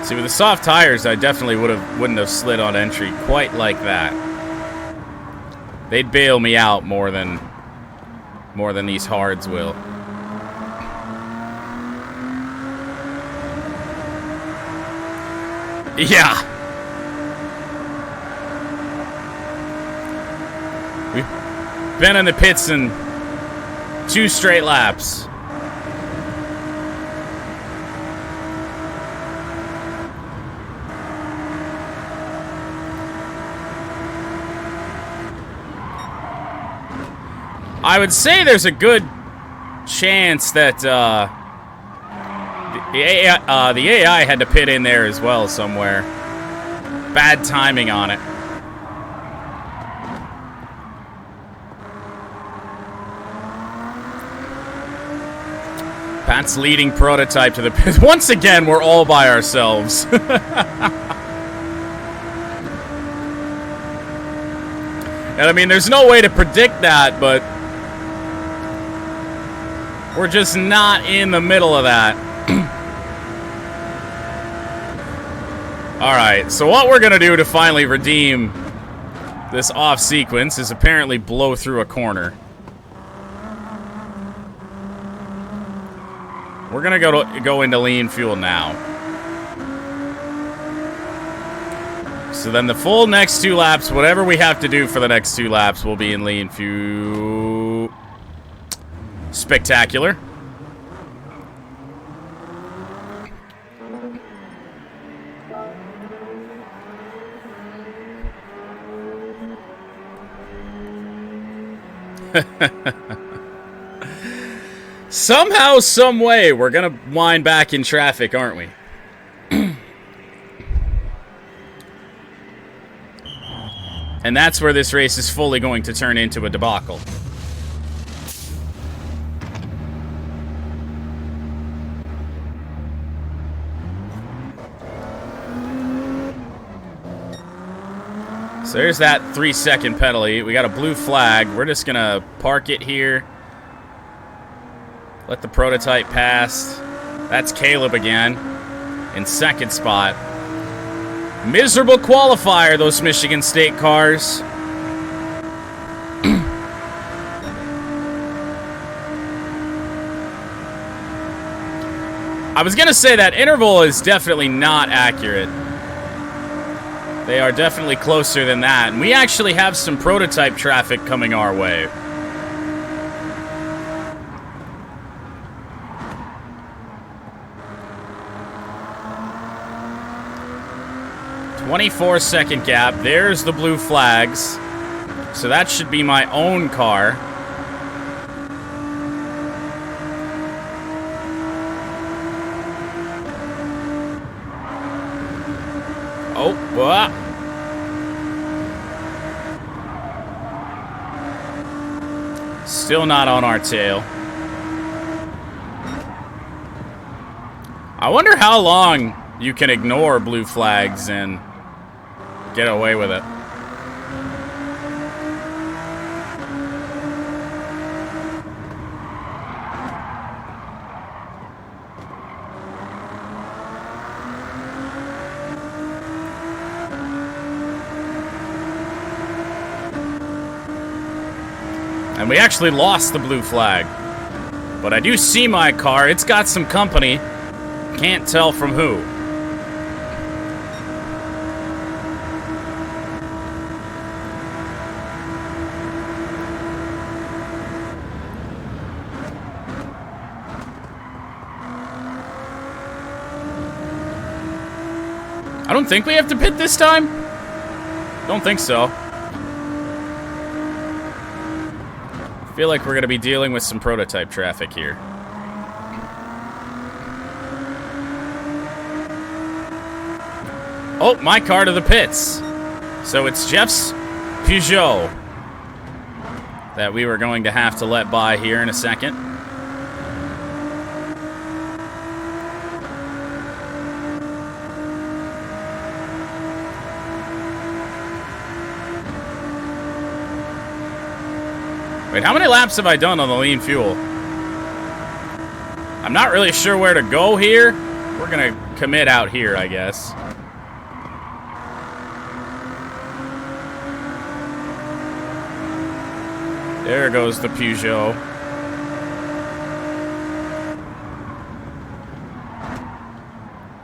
See, with the soft tires, I definitely wouldn't have slid on entry quite like that. They'd bail me out more than these hards will. Yeah. We've been in the pits in 2 straight laps. I would say there's a good chance that the AI had to pit in there as well somewhere. Bad timing on it. Pat's leading prototype to the pit. Once again, we're all by ourselves. And I mean, there's no way to predict that, but we're just not in the middle of that. Alright, so what we're gonna do to finally redeem this off sequence is apparently blow through a corner. We're gonna go into lean fuel now. So then the full next 2 laps, whatever we have to do for the next 2 laps, will be in lean fuel. Spectacular. Somehow, some way, we're gonna wind back in traffic, aren't we? And that's where this race is fully going to turn into a debacle. So there's that 3-second penalty. We got a blue flag. We're just gonna park it here. Let the prototype pass. That's Caleb again in 2nd spot. Miserable qualifier, those Michigan State cars. I was gonna say that interval is definitely not accurate. They are definitely closer than that. And we actually have some prototype traffic coming our way. "24-second gap." There's the blue flags. So that should be my own car. Oh, what? Still not on our tail. I wonder how long you can ignore blue flags and get away with it. And we actually lost the blue flag. But I do see my car. It's got some company. Can't tell from who. I don't think we have to pit this time. Don't think so. I feel like we're going to be dealing with some prototype traffic here. Oh, my car to the pits. So it's Jeff's Peugeot that we were going to have to let by here in a second. Wait, how many laps have I done on the lean fuel? I'm not really sure where to go here. We're gonna commit out here, I guess. There goes the Peugeot.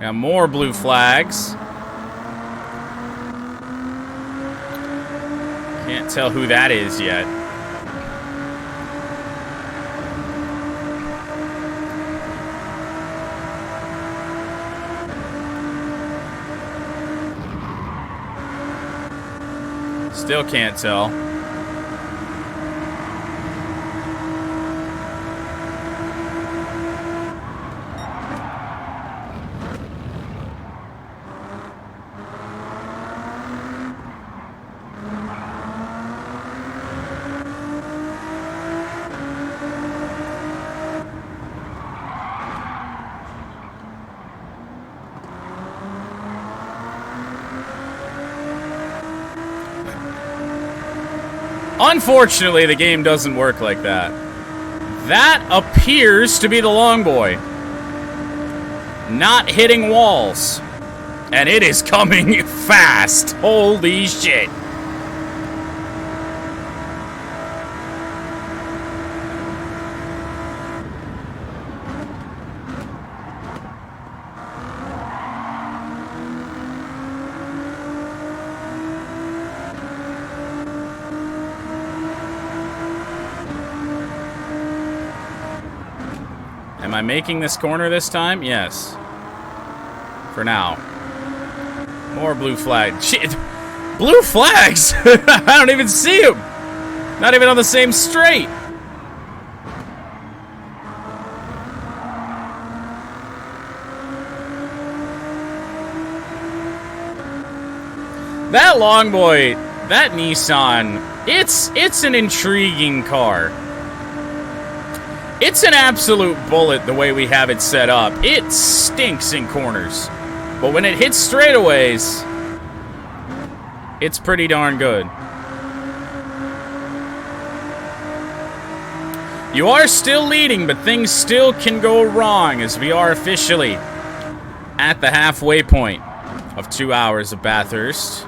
Got more blue flags. Can't tell who that is yet. Still can't tell. Unfortunately, the game doesn't work like that. That appears to be the long boy. Not hitting walls. And it is coming fast. Holy shit. Am I making this corner this time? Yes. For now. More blue flags. Shit. Blue flags? I don't even see them. Not even on the same straight. That long boy, that Nissan, it's an intriguing car. It's an absolute bullet the way we have it set up. It stinks in corners. But when it hits straightaways, it's pretty darn good. You are still leading, but things still can go wrong as we are officially at the halfway point of 2 hours of Bathurst.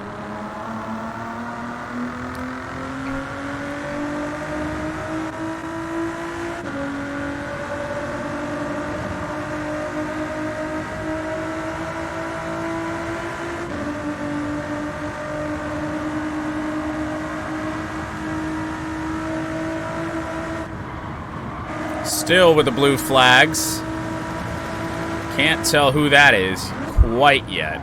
Still with the blue flags. Can't tell who that is quite yet.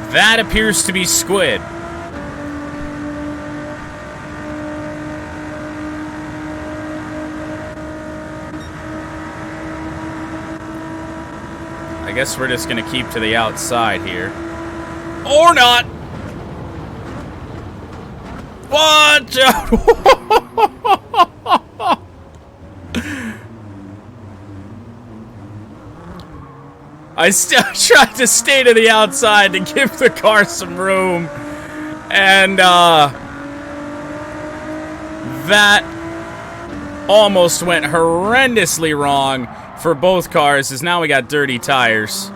That appears to be Squid. I guess we're just gonna keep to the outside here. Or not! Watch out! I still tried to stay to the outside to give the car some room. And, that almost went horrendously wrong for both cars, as now we got dirty tires.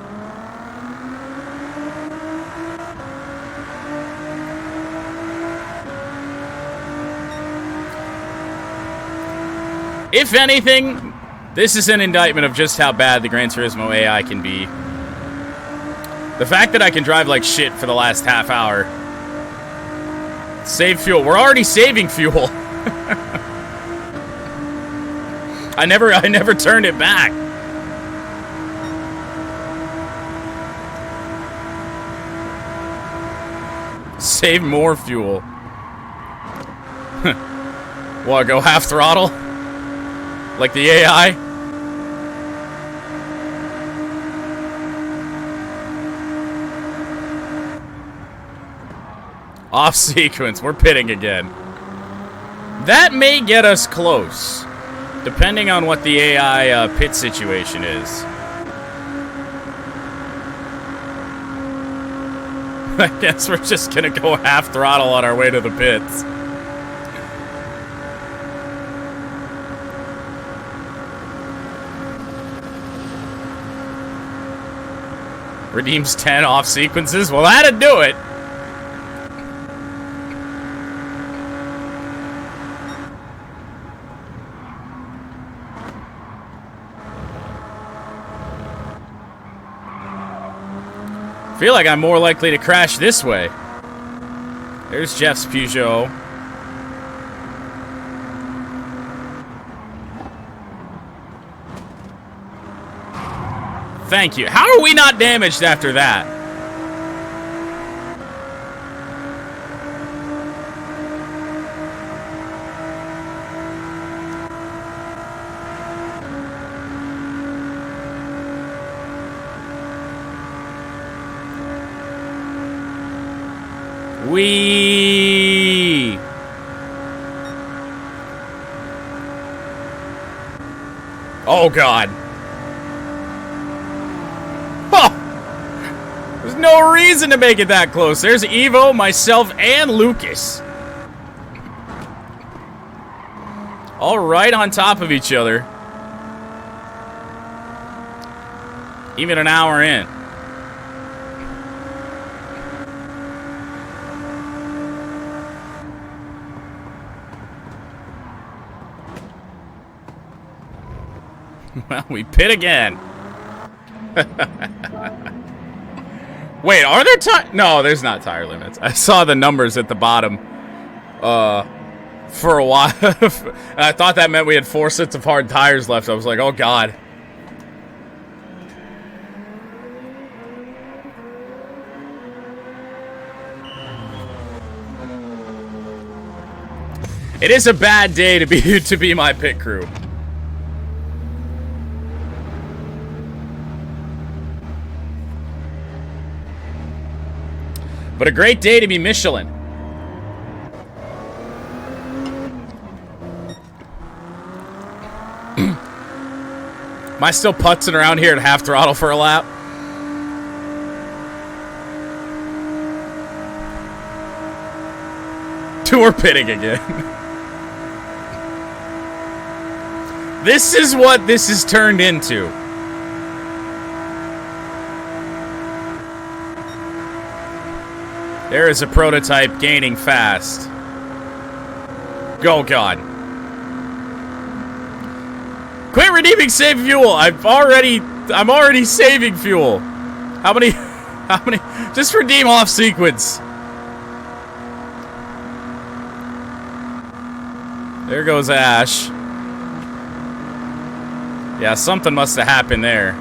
If anything, this is an indictment of just how bad the Gran Turismo AI can be. The fact that I can drive like shit for the last half hour. Save fuel. We're already saving fuel. I never turned it back. Save more fuel. What, go half throttle? Like the AI? Off sequence. We're pitting again. That may get us close, depending on what the AI pit situation is. I guess we're just gonna go half throttle on our way to the pits. Redeems 10 off sequences? Well, that'd do it. I feel like I'm more likely to crash this way. There's Jeff's Peugeot. Thank you. How are we not damaged after that? Wee. Oh God. Oh. There's no reason to make it that close. There's Evo, myself, and Lucas. All right on top of each other. Even an hour in. Well, we pit again. Wait, are there no, there's not tire limits. I saw the numbers at the bottom for a while. And I thought that meant we had 4 sets of hard tires left. I was like, oh God. It is a bad day to be my pit crew. But a great day to be Michelin. Am I still putzing around here at half throttle for a lap? We're pitting again. This is what this is turned into. There is a prototype gaining fast. Go, God. Quit redeeming save fuel. I'm already saving fuel. How many? Just redeem off sequence. There goes Ash. Yeah, something must have happened there.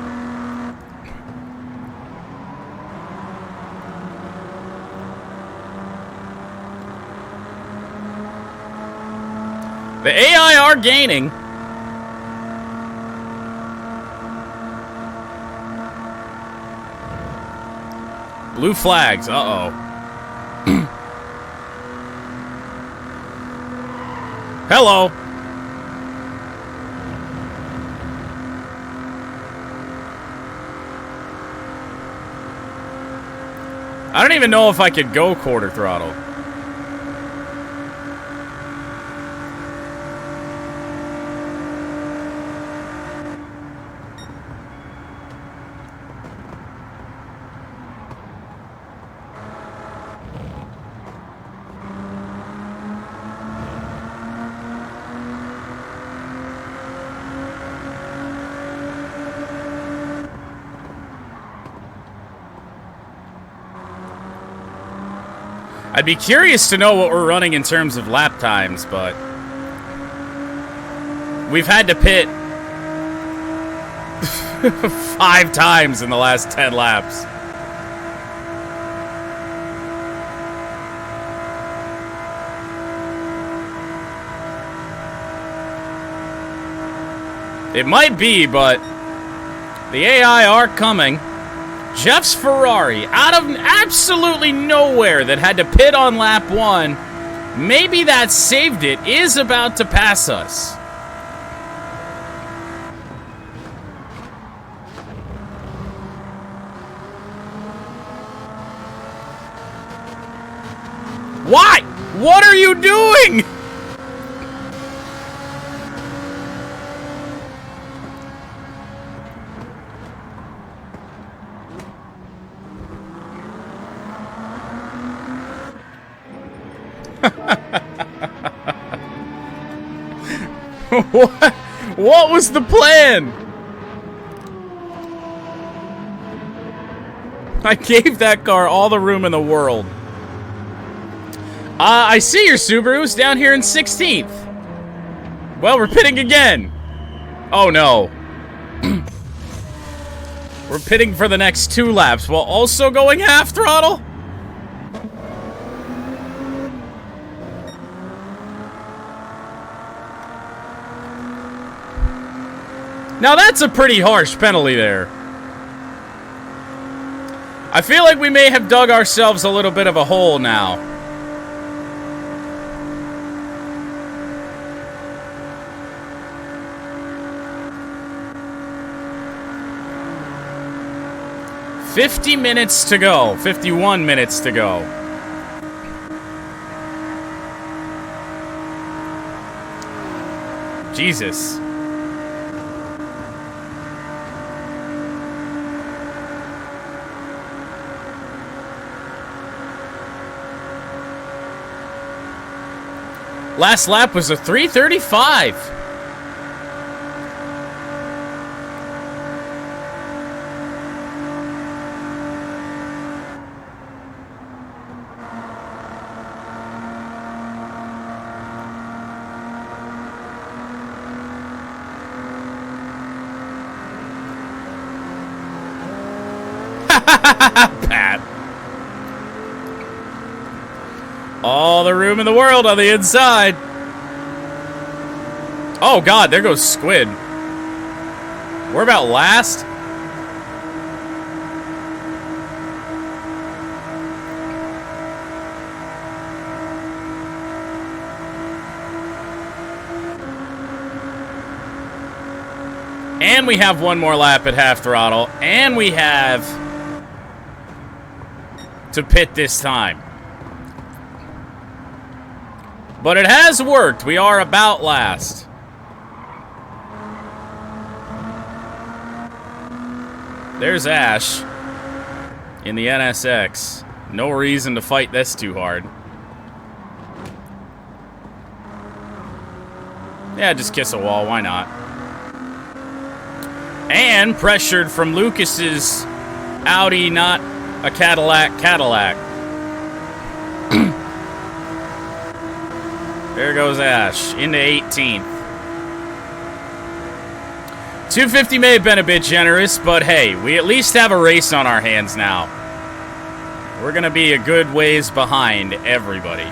The AI are gaining. Blue flags. Uh-oh. Hello. I don't even know if I could go quarter throttle. I'd be curious to know what we're running in terms of lap times, but we've had to pit 5 times in the last 10 laps. It might be, but the AI are coming. Jeff's Ferrari, out of absolutely nowhere, that had to pit on lap 1, maybe that saved it, is about to pass us. Why? What are you doing? What was the plan? I gave that car all the room in the world. I see your Subaru's down here in 16th. Well, we're pitting again. Oh, no. We're pitting for the next 2 laps while also going half throttle? Now that's a pretty harsh penalty there. I feel like we may have dug ourselves a little bit of a hole now. "50 minutes to go. 51 minutes to go. Jesus. Last lap was a 3:35. Pat. All the room in the world on the inside. Oh god, there goes Squid. We're about last. And we have one more lap at half throttle. And we have to pit this time. But it has worked. We are about last. There's Ash in the NSX. No reason to fight this too hard. Yeah, just kiss a wall. Why not? And pressured from Lucas's Audi, not a Cadillac. There goes Ash into 18th. 250 may have been a bit generous, but hey, we at least have a race on our hands now. We're going to be a good ways behind everybody.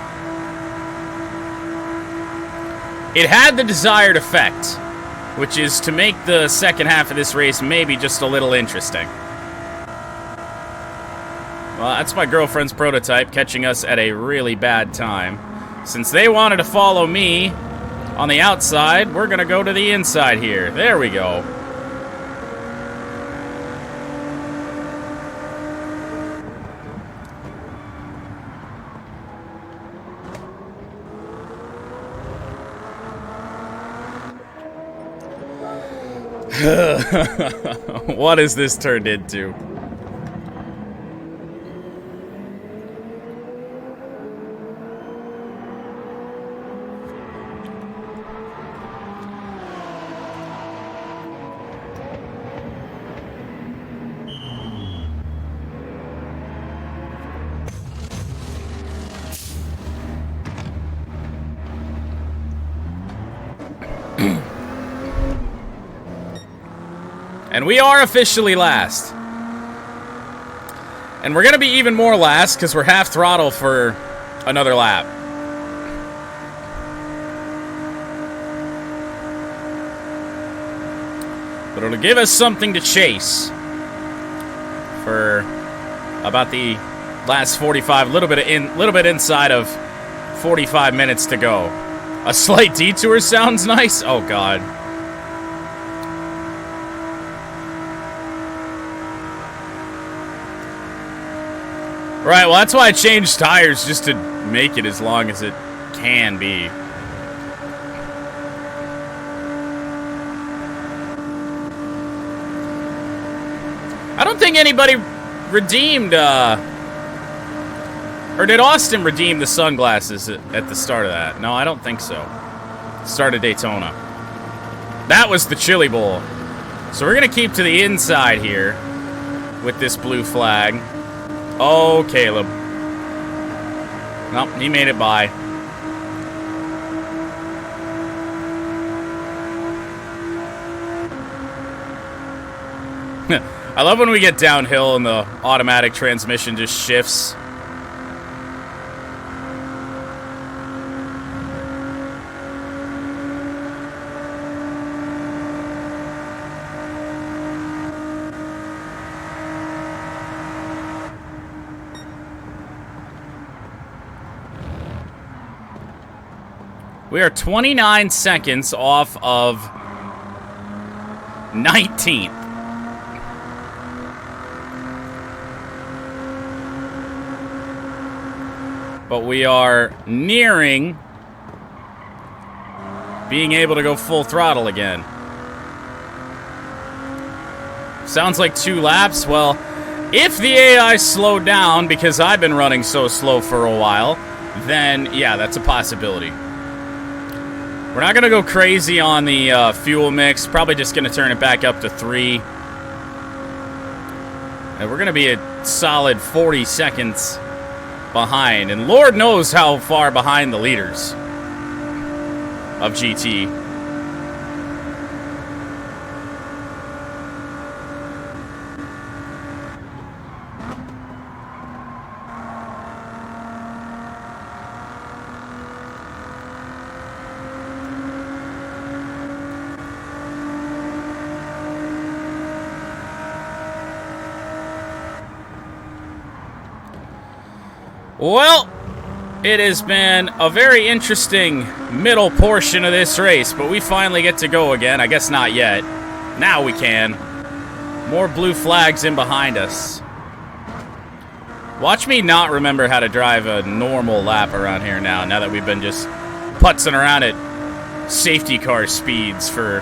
It had the desired effect, which is to make the second half of this race maybe just a little interesting. Well, that's my girlfriend's prototype catching us at a really bad time. Since they wanted to follow me on the outside, we're going to go to the inside here. There we go. What has this turned into? And we are officially last. And we're going to be even more last because we're half throttle for another lap. But it'll give us something to chase for about the last 45, little bit inside of 45 minutes to go. A slight detour sounds nice. Oh God. Right, well, that's why I changed tires, just to make it as long as it can be. I don't think anybody redeemed, or did Austin redeem the sunglasses at the start of that? No, I don't think so. Start of Daytona. That was the Chili Bowl. So we're going to keep to the inside here with this blue flag. Oh, Caleb. Nope, he made it by. I love when we get downhill and the automatic transmission just shifts. We are 29 seconds off of 19th. But we are nearing being able to go full throttle again. Sounds like 2 laps. Well, if the AI slowed down because I've been running so slow for a while, then yeah, that's a possibility. We're not going to go crazy on the fuel mix. Probably just going to turn it back up to 3. And we're going to be a solid 40 seconds behind. And Lord knows how far behind the leaders of GT. Well, it has been a very interesting middle portion of this race, but we finally get to go again. I guess not yet. Now we can. More blue flags in behind us. Watch me not remember how to drive a normal lap around here now that we've been just putzing around at safety car speeds for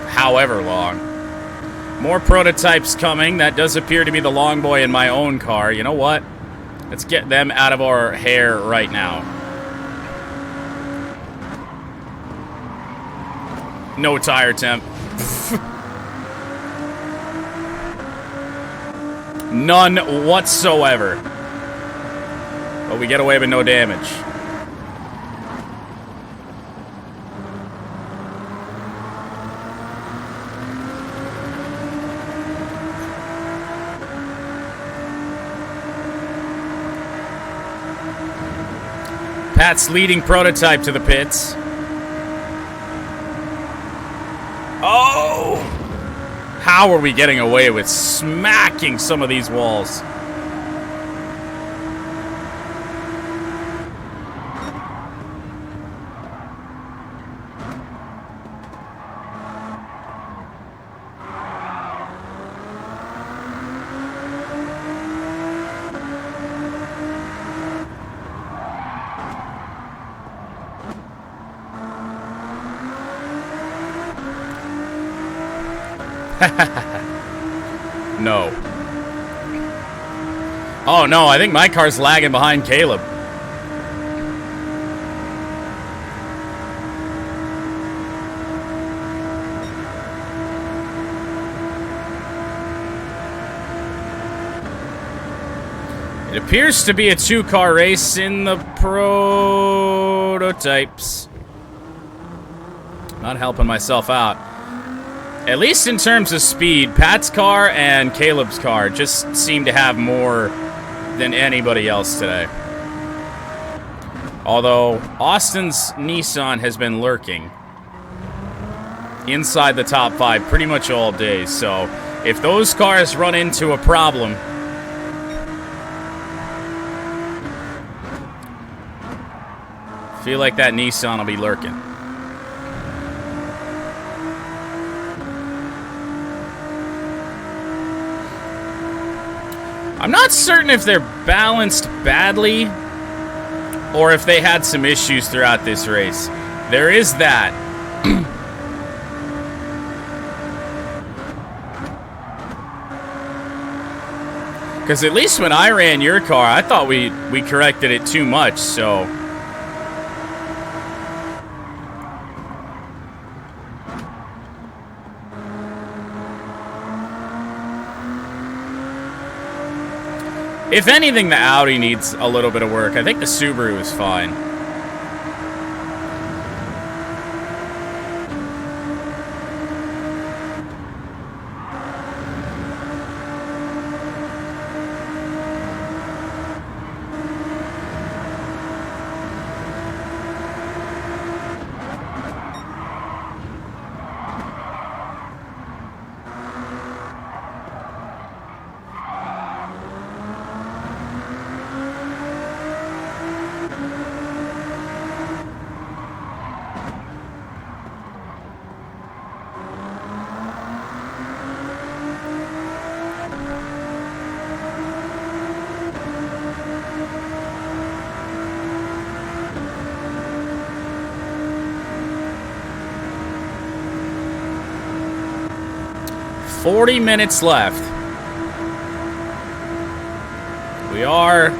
however long. More prototypes coming. That does appear to be the long boy in my own car. You know what? Let's get them out of our hair right now. No tire temp. None whatsoever. But we get away with no damage. Pat's leading prototype to the pits. Oh! How are we getting away with smacking some of these walls? No. Oh, no, I think my car's lagging behind Caleb. It appears to be a two-car race in the prototypes. Not helping myself out. At least in terms of speed, Pat's car and Caleb's car just seem to have more than anybody else today. Although Austin's Nissan has been lurking inside the top 5 pretty much all day. So if those cars run into a problem, I feel like that Nissan will be lurking. I'm not certain if they're balanced badly or if they had some issues throughout this race. There is that. Because at least when I ran your car, I thought we corrected it too much, so... If anything, the Audi needs a little bit of work. I think the Subaru is fine. $40 minutes left. We are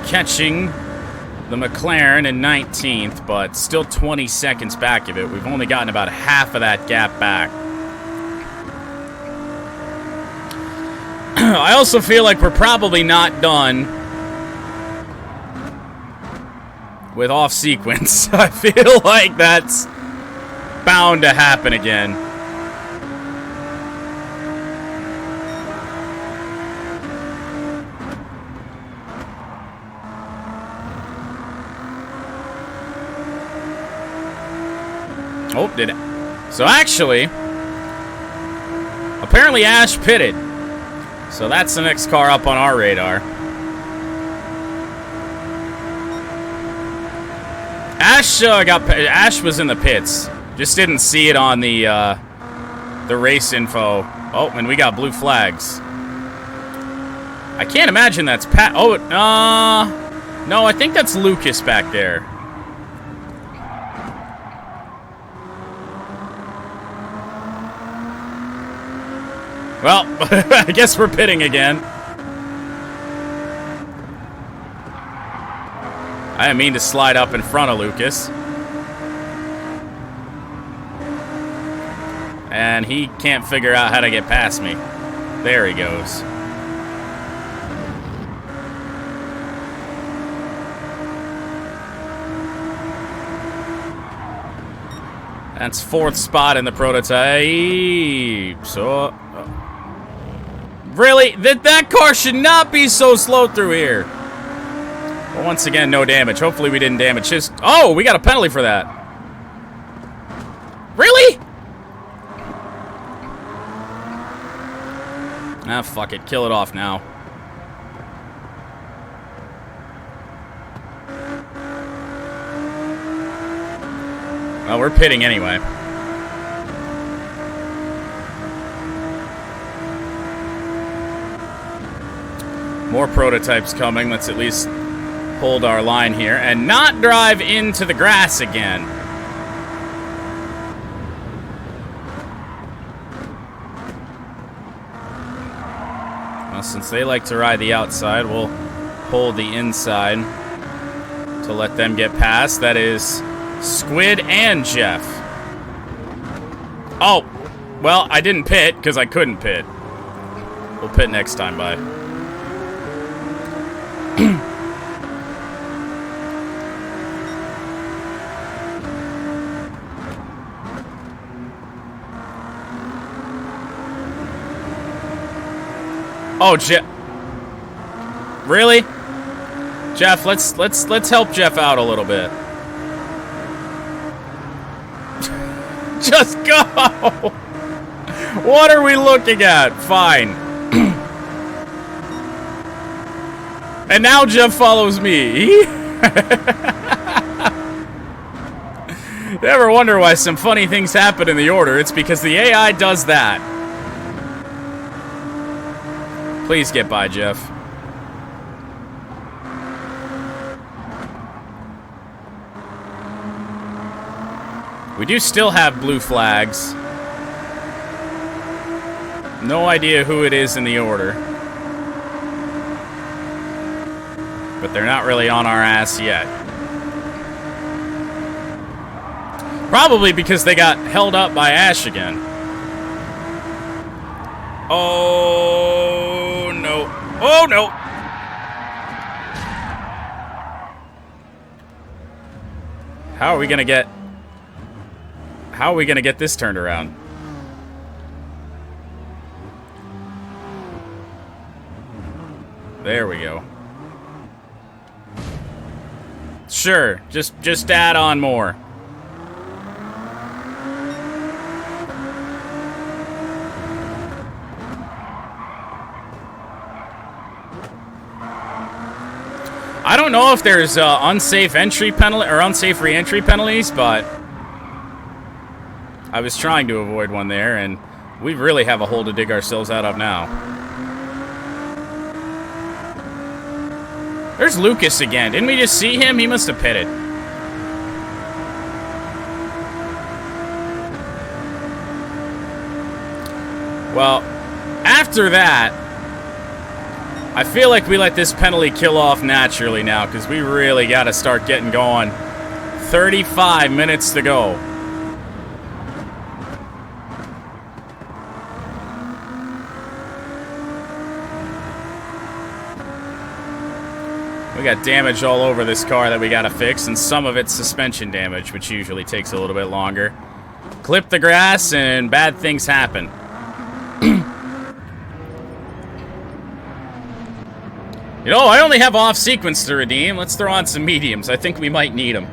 catching the McLaren in 19th, but still 20 seconds back of it. We've only gotten about half of that gap back. I also feel like we're probably not done with off sequence. I feel like that's bound to happen again. Oh, did it? So actually, apparently Ash pitted. So that's the next car up on our radar. Ash was in the pits. Just didn't see it on the race info. Oh, and we got blue flags. I can't imagine that's Pat. Oh, no, I think that's Lucas back there. Well, I guess we're pitting again. I didn't mean to slide up in front of Lucas. And he can't figure out how to get past me. There he goes. That's 4th spot in the prototype. So... Really? That car should not be so slow through here. Well, once again, no damage. Hopefully we didn't damage his... Oh, we got a penalty for that. Really? Ah, fuck it. Kill it off now. Well, we're pitting anyway. More prototypes coming. Let's at least hold our line here and not drive into the grass again. Since they like to ride the outside, we'll hold the inside to let them get past. That is Squid and Jeff. Oh, well, I didn't pit because I couldn't pit. We'll pit next time, bye. Oh, Jeff. Really? Jeff, let's help Jeff out a little bit. Just go! What are we looking at? Fine. And now Jeff follows me. You ever wonder why some funny things happen in the order? It's because the AI does that. Please get by, Jeff. We do still have blue flags. No idea who it is in the order. But they're not really on our ass yet. Probably because they got held up by Ash again. Oh, no. Oh, no. How are we gonna get... How are we gonna get this turned around? There we go. Sure, just add on more. I don't know if there's unsafe entry penalty or unsafe re-entry penalties, but I was trying to avoid one there, and we really have a hole to dig ourselves out of now. There's Lucas again. Didn't we just see him? He must have pitted. Well, after that, I feel like we let this penalty kill off naturally now, because we really got to start getting going. 35 minutes to go. We got damage all over this car that we gotta fix, and some of it's suspension damage, which usually takes a little bit longer. Clip the grass, and bad things happen. You know, I only have off sequence to redeem. Let's throw on some mediums. I think we might need them.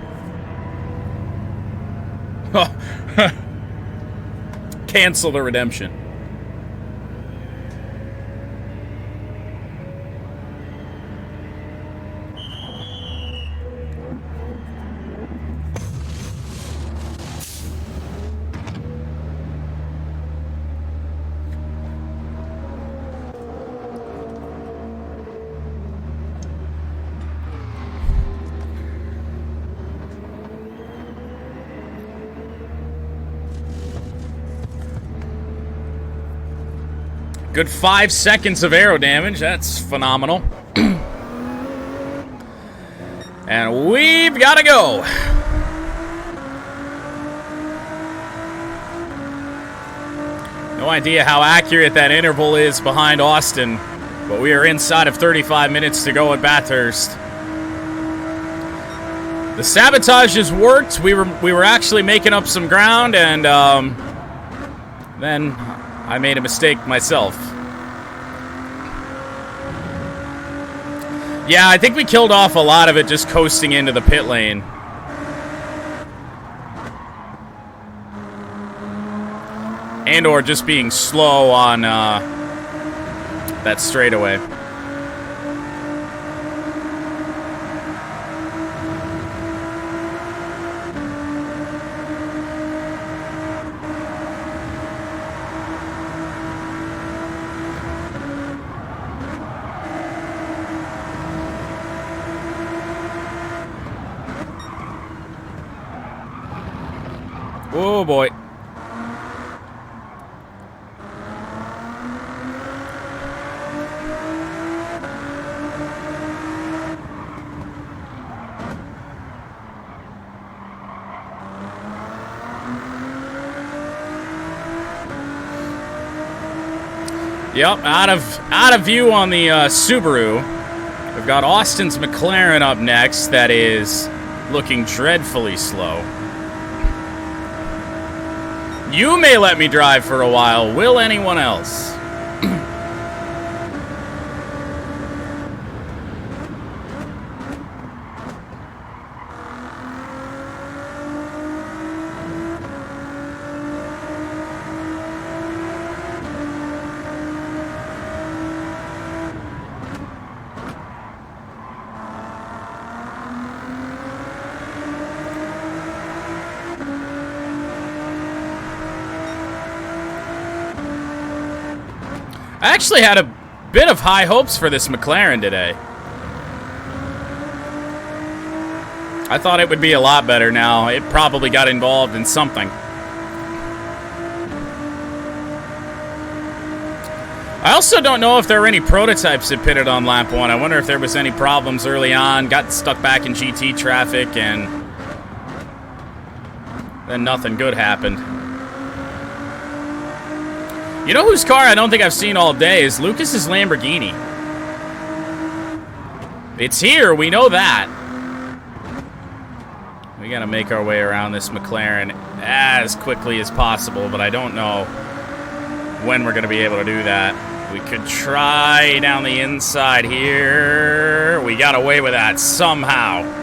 Cancel the redemption. Good 5 seconds of aero damage. That's phenomenal. And we've got to go. No idea how accurate that interval is behind Austin, but we are inside of 35 minutes to go at Bathurst. The sabotages worked. We were actually making up some ground, and then I made a mistake myself. Yeah, I think we killed off a lot of it just coasting into the pit lane. And or just being slow on that straightaway. Oh boy. Yep, out of view on the Subaru. We've got Austin's McLaren up next. That is looking dreadfully slow. You may let me drive for a while. Will anyone else? I actually had a bit of high hopes for this McLaren today. I thought it would be a lot better now. It probably got involved in something. I also don't know if there were any prototypes that pitted on lap 1. I wonder if there was any problems early on, got stuck back in GT traffic, and then nothing good happened. You know whose car I don't think I've seen all day is Lucas's Lamborghini. It's here, we know that. We gotta make our way around this McLaren as quickly as possible, but I don't know when we're gonna be able to do that. We could try down the inside here. We got away with that somehow.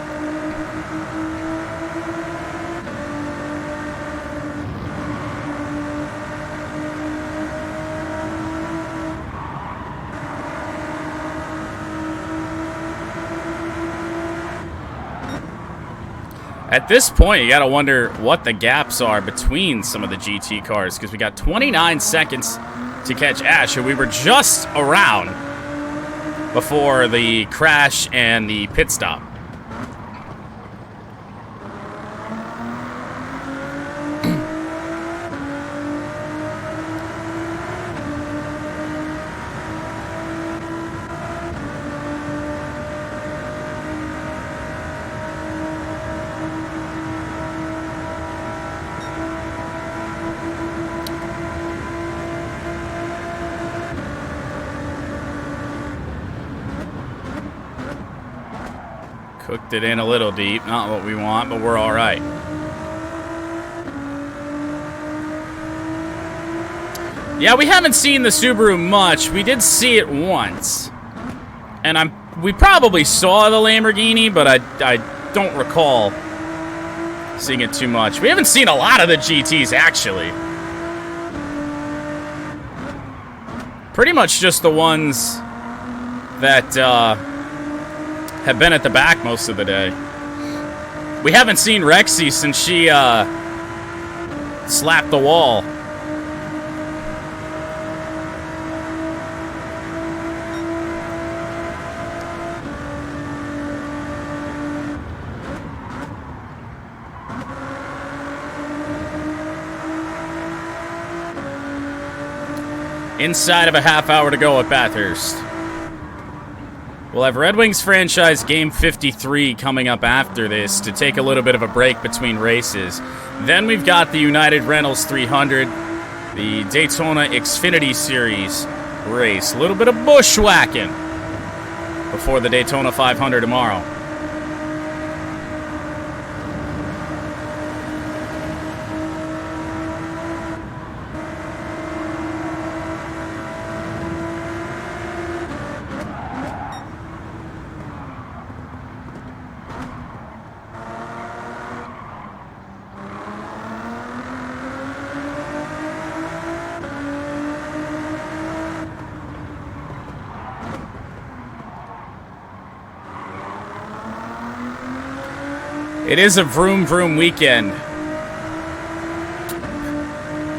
At this point, you gotta wonder what the gaps are between some of the GT cars, because we got 29 seconds to catch Ash, who we were just around before the crash and the pit stop. Cooked it in a little deep. Not what we want, but we're all right. Yeah, we haven't seen the Subaru much. We did see it once. And we probably saw the Lamborghini, but I don't recall seeing it too much. We haven't seen a lot of the GTs, actually. Pretty much just the ones that have been at the back most of the day. We haven't seen Rexy since she slapped the wall. Inside of a half hour to go at Bathurst. We'll have Red Wings franchise game 53 coming up after this to take a little bit of a break between races. Then we've got the United Rentals 300, the Daytona Xfinity Series race. A little bit of bushwhacking before the Daytona 500 tomorrow. It is a vroom vroom weekend.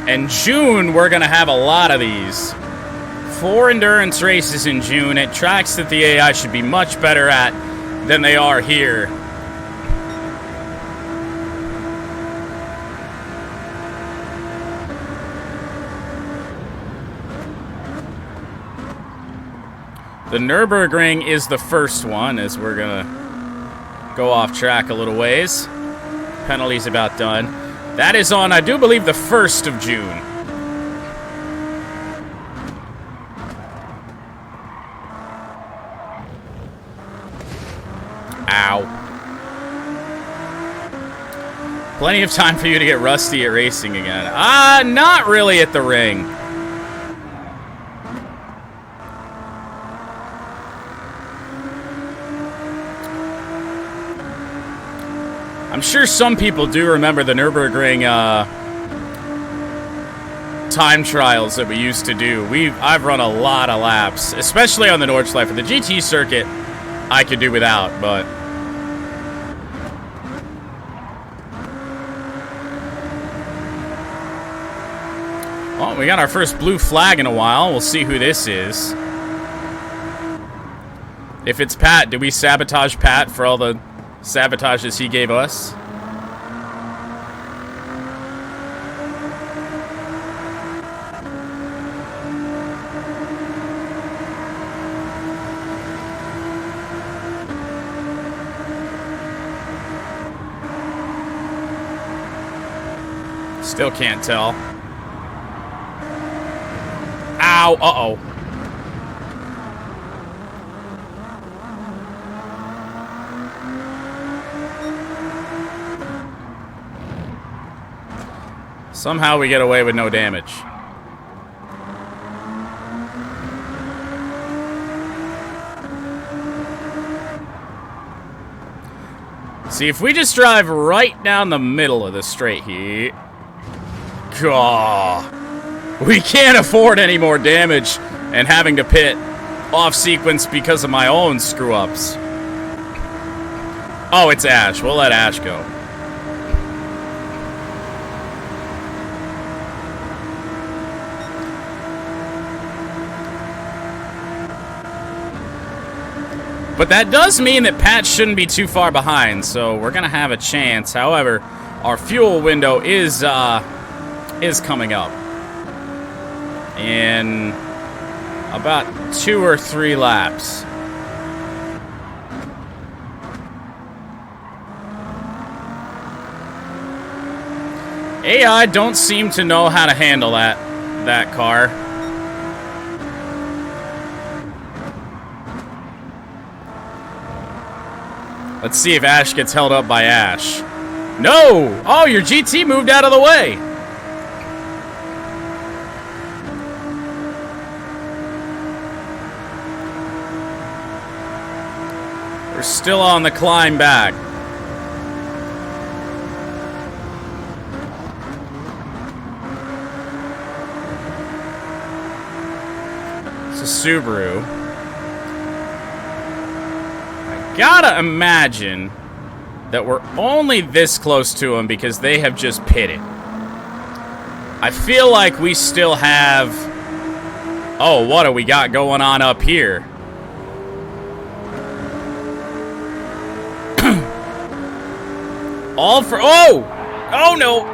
And June, we're going to have a lot of these. 4 endurance races in June at tracks that the AI should be much better at than they are here. The Nürburgring is the first one, as we're going to go off track a little ways. Penalty's about done. That is on, I do believe, the 1st of June. Ow. Plenty of time for you to get rusty at racing again. Not really at the ring. I'm sure some people do remember the Nürburgring time trials that we used to do. I've run a lot of laps, especially on the Nordschleife. The GT circuit, I could do without, but well, we got our first blue flag in a while. We'll see who this is. If it's Pat, did we sabotage Pat for all the sabotages he gave us? Still can't tell. Ow, uh-oh. Somehow we get away with no damage. See, if we just drive right down the middle of the straight here. God. We can't afford any more damage and having to pit off sequence because of my own screw-ups. Oh, it's Ash. We'll let Ash go. But that does mean that Pat shouldn't be too far behind, so we're going to have a chance. However, our fuel window is coming up in about 2 or 3 laps. AI don't seem to know how to handle that car. Let's see if Ash gets held up by Ash. No! Oh, your GT moved out of the way. We're still on the climb back. It's a Subaru. Gotta imagine that we're only this close to them because they have just pitted. I feel like we still have... Oh, what do we got going on up here? All for... Oh! Oh, no!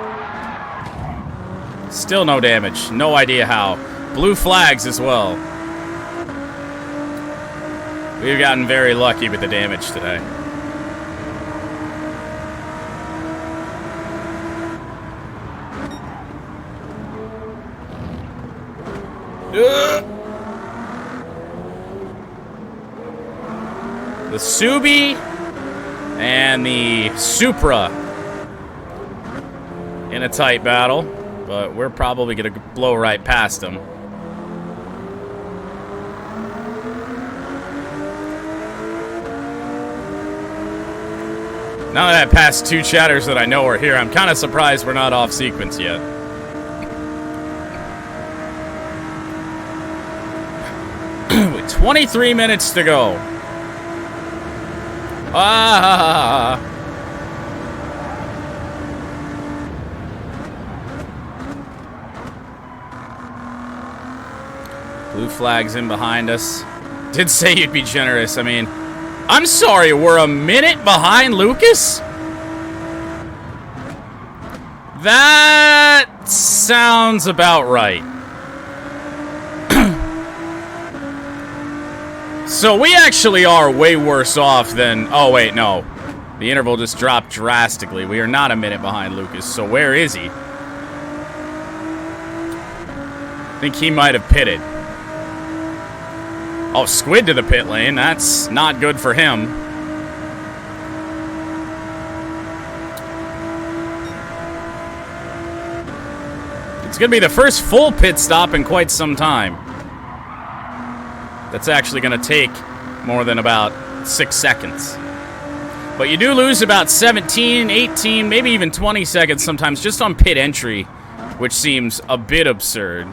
Still no damage. No idea how. Blue flags as well. We've gotten very lucky with the damage today. The Subi and the Supra in a tight battle, but we're probably going to blow right past them. Now that I passed 2 chatters that I know are here, I'm kind of surprised we're not off sequence yet. With 23 minutes to go. Blue flags in behind us. Did say you'd be generous. I mean... I'm sorry, we're a minute behind Lucas? That sounds about right. So we actually are way worse off than... Oh, wait, no. The interval just dropped drastically. We are not a minute behind Lucas, so where is he? I think he might have pitted. Oh, Squid to the pit lane. That's not good for him. It's going to be the first full pit stop in quite some time. That's actually going to take more than about 6 seconds. But you do lose about 17, 18, maybe even 20 seconds sometimes just on pit entry, which seems a bit absurd.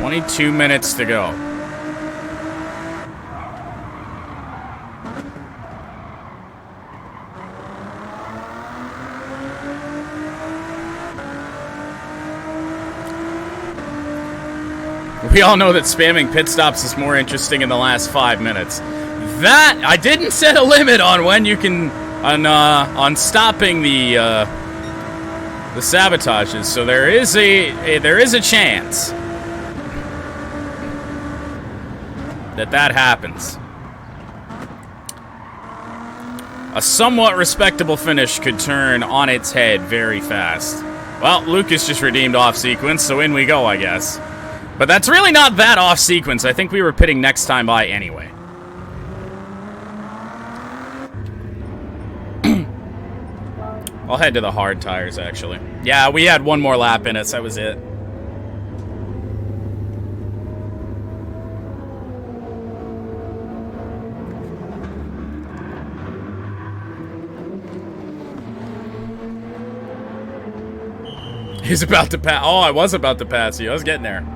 Only 2 minutes to go. We all know that spamming pit stops is more interesting in the last 5 minutes. That I didn't set a limit on when you can on stopping the sabotages, so there is a chance that happens. A somewhat respectable finish could turn on its head very fast. Well, Lucas just redeemed off sequence, so in we go, I guess. But that's really not that off sequence. I think we were pitting next time by anyway. I'll head to the hard tires, actually. Yeah, we had one more lap in us. That was it. He's about to pass. Oh, I was about to pass you. I was getting there.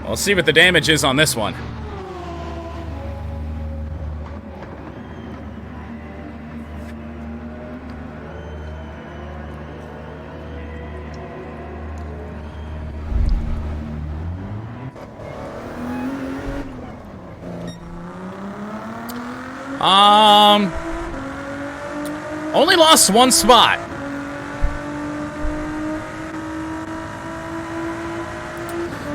We'll see what the damage is on this one. Only lost one spot.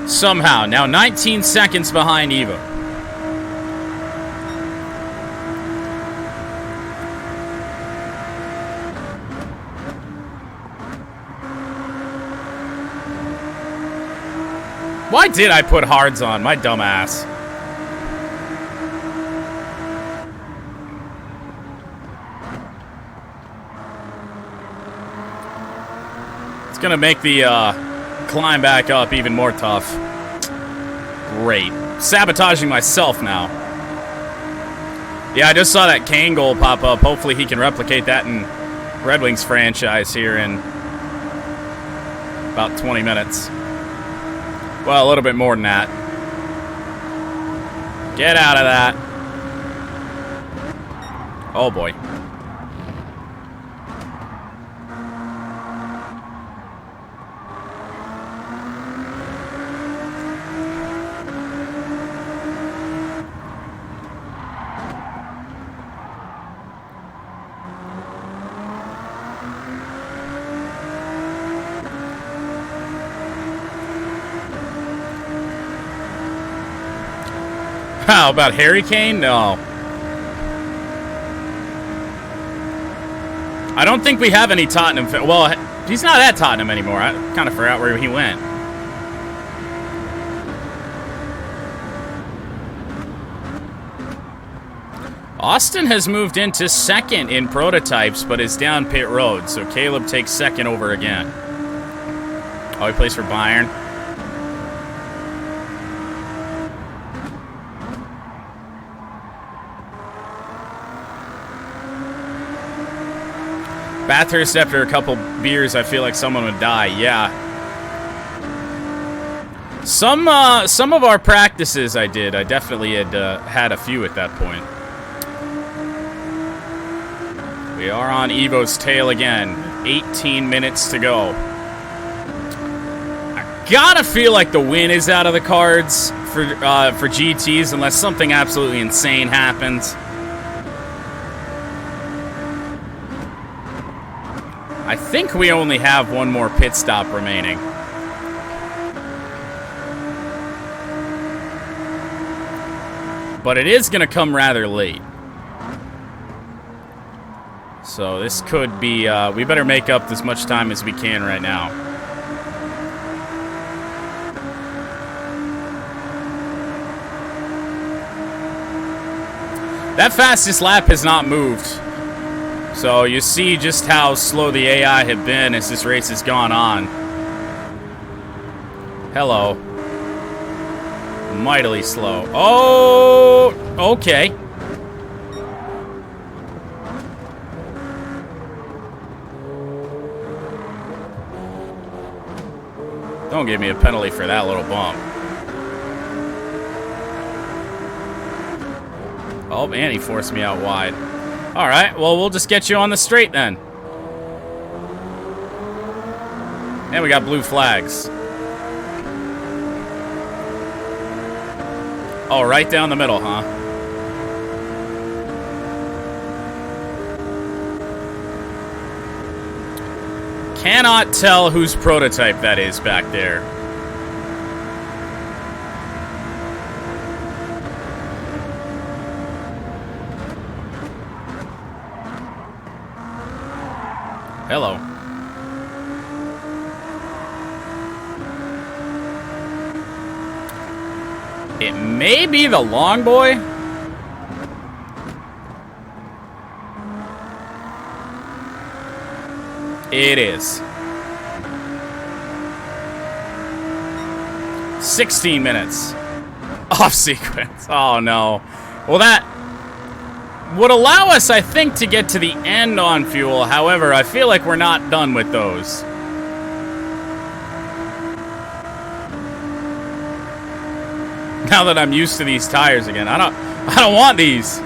Somehow. Now 19 seconds behind Eva. Why did I put hards on? My dumb ass. Gonna make the climb back up even more tough. Great. Sabotaging myself now. Yeah, I just saw that Kane goal pop up. Hopefully he can replicate that in Red Wings franchise here in about 20 minutes. Well, a little bit more than that. Get out of that. Oh boy. How about Harry Kane? No. I don't think we have any Tottenham fans. Well, he's not at Tottenham anymore. I kind of forgot where he went. Austin has moved into second in prototypes, but is down pit road, so Caleb takes second over again. Oh, he plays for Bayern. Bathurst, after a couple beers, I feel like someone would die. Yeah. Some of our practices I did. I definitely had had a few at that point. We are on Evo's tail again. 18 minutes to go. I gotta feel like the win is out of the cards for GTs unless something absolutely insane happens. I think we only have one more pit stop remaining. But it is going to come rather late. So this could be, we better make up as much time as we can right now. That fastest lap has not moved. So you see just how slow the AI have been as this race has gone on. Hello. Mightily slow. Oh, okay. Don't give me a penalty for that little bump. Oh, and he forced me out wide. All right, well, we'll just get you on the straight then. And we got blue flags. Oh, right down the middle, huh? Cannot tell whose prototype that is back there. Hello. It may be the long boy. It is. 16 minutes. Off sequence. Oh, no. Well, that would allow us, I think, to get to the end on fuel. However, I feel like we're not done with those. Now that I'm used to these tires again, I don't want these.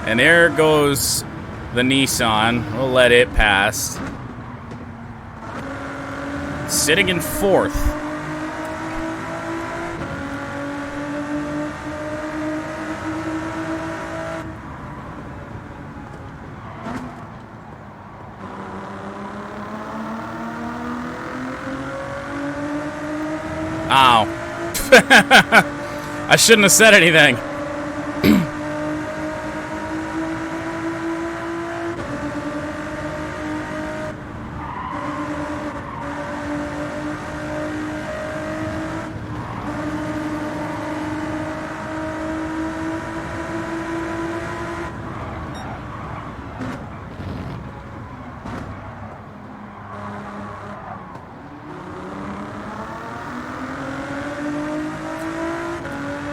And there goes the Nissan. We'll let it pass. Sitting in fourth. Ow. I shouldn't have said anything.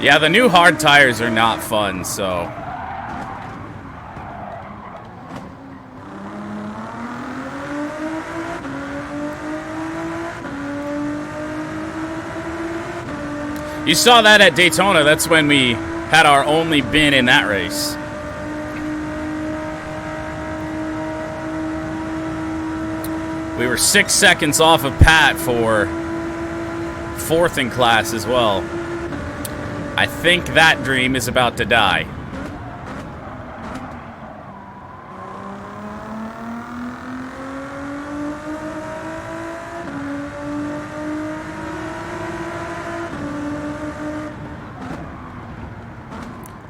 Yeah, the new hard tires are not fun, so. You saw that at Daytona. That's when we had our only bin in that race. We were 6 seconds off of Pat for fourth in class as well. I think that dream is about to die.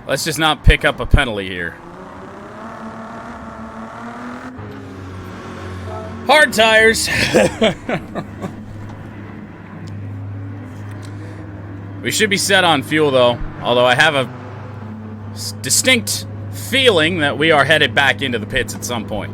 Let's just not pick up a penalty here. Hard tires. We should be set on fuel, though. Although I have a distinct feeling that we are headed back into the pits at some point.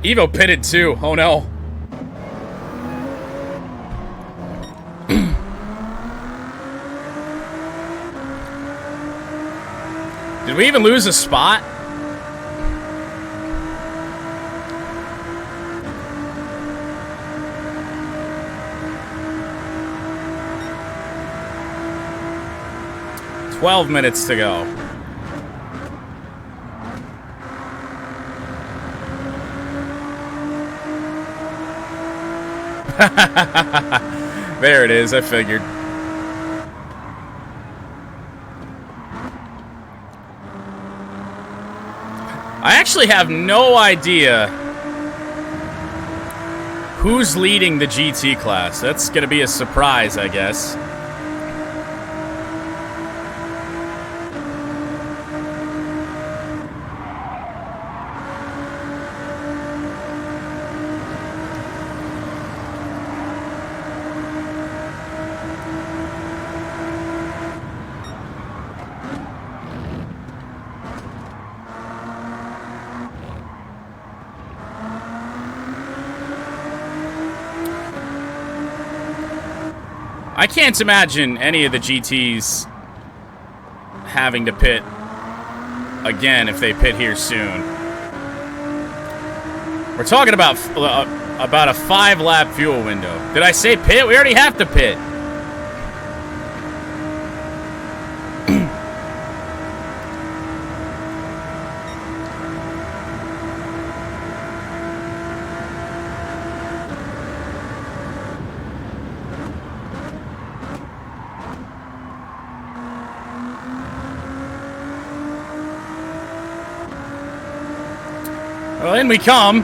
Evo pitted too. Oh no. Did we even lose a spot? 12 minutes to go. There it is, I figured. I actually have no idea who's leading the GT class. That's gonna be a surprise, I guess. I can't imagine any of the GTs having to pit again if they pit here soon. We're talking about a 5-lap fuel window. Did I say pit? We already have to pit. Well, in we come.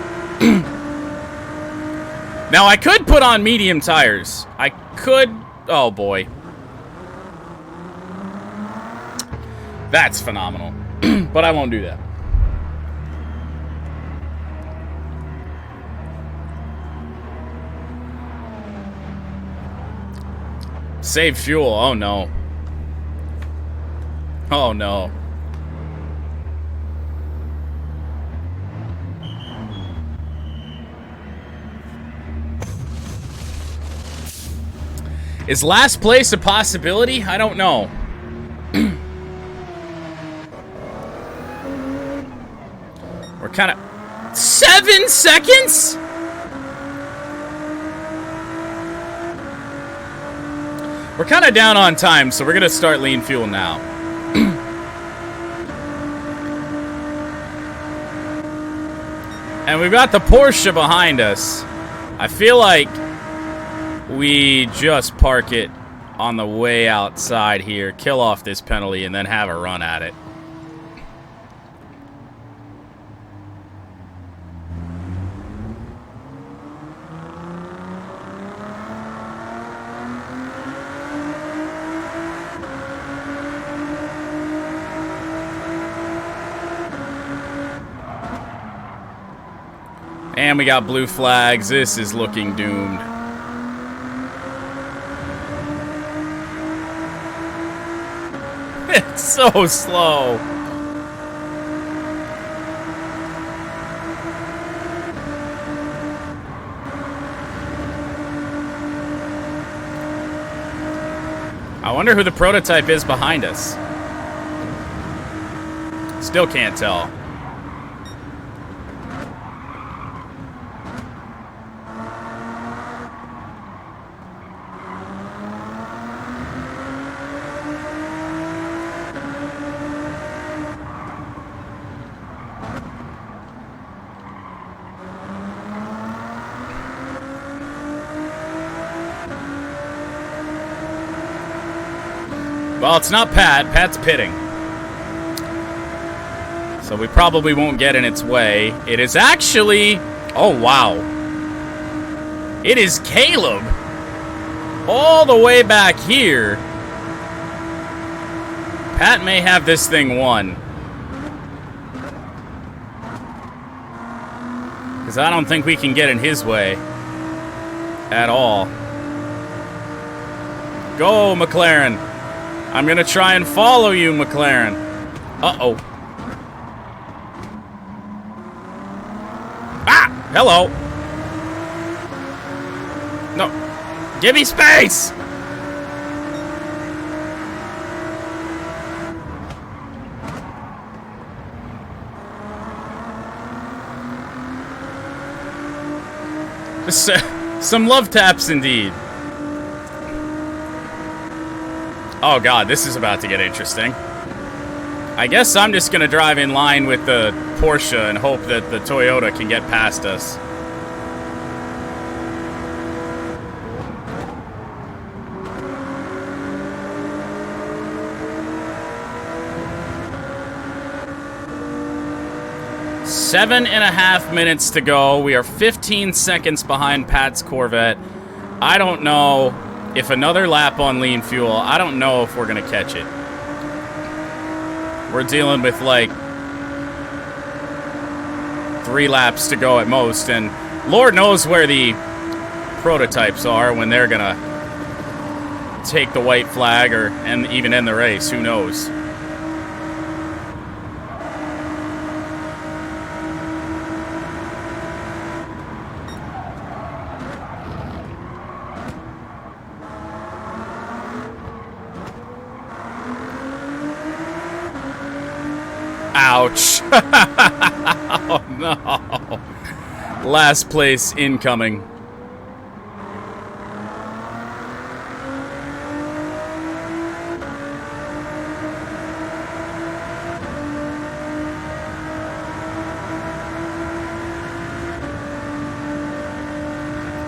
Now, I could put on medium tires. I could... Oh, boy. That's phenomenal. But I won't do that. Save fuel. Oh, no. Oh, no. Is last place a possibility? I don't know. We're kind of... 7 seconds?! We're kind of down on time, so we're going to start lean fuel now. And we've got the Porsche behind us. I feel like we just park it on the way outside here, kill off this penalty, and then have a run at it. And we got blue flags. This is looking doomed. It's so slow. I wonder who the prototype is behind us. Still can't tell. Well, it's not Pat. Pat's pitting. So we probably won't get in its way. It is actually... Oh, wow. It is Caleb. All the way back here. Pat may have this thing won. Because I don't think we can get in his way. At all. Go, McLaren. I'm going to try and follow you, McLaren. Uh-oh. Ah! Hello. No. Give me space! Some love taps indeed. Oh god, this is about to get interesting. I guess I'm just gonna drive in line with the Porsche and hope that the Toyota can get past us. Seven and a half minutes to go. We are 15 seconds behind Pat's Corvette. I don't know if another lap on lean fuel, I don't know if we're going to catch it. We're dealing with like 3 laps to go at most, and Lord knows where the prototypes are when they're going to take the white flag or even end the race. Who knows? Ouch. Oh, no. Last place incoming.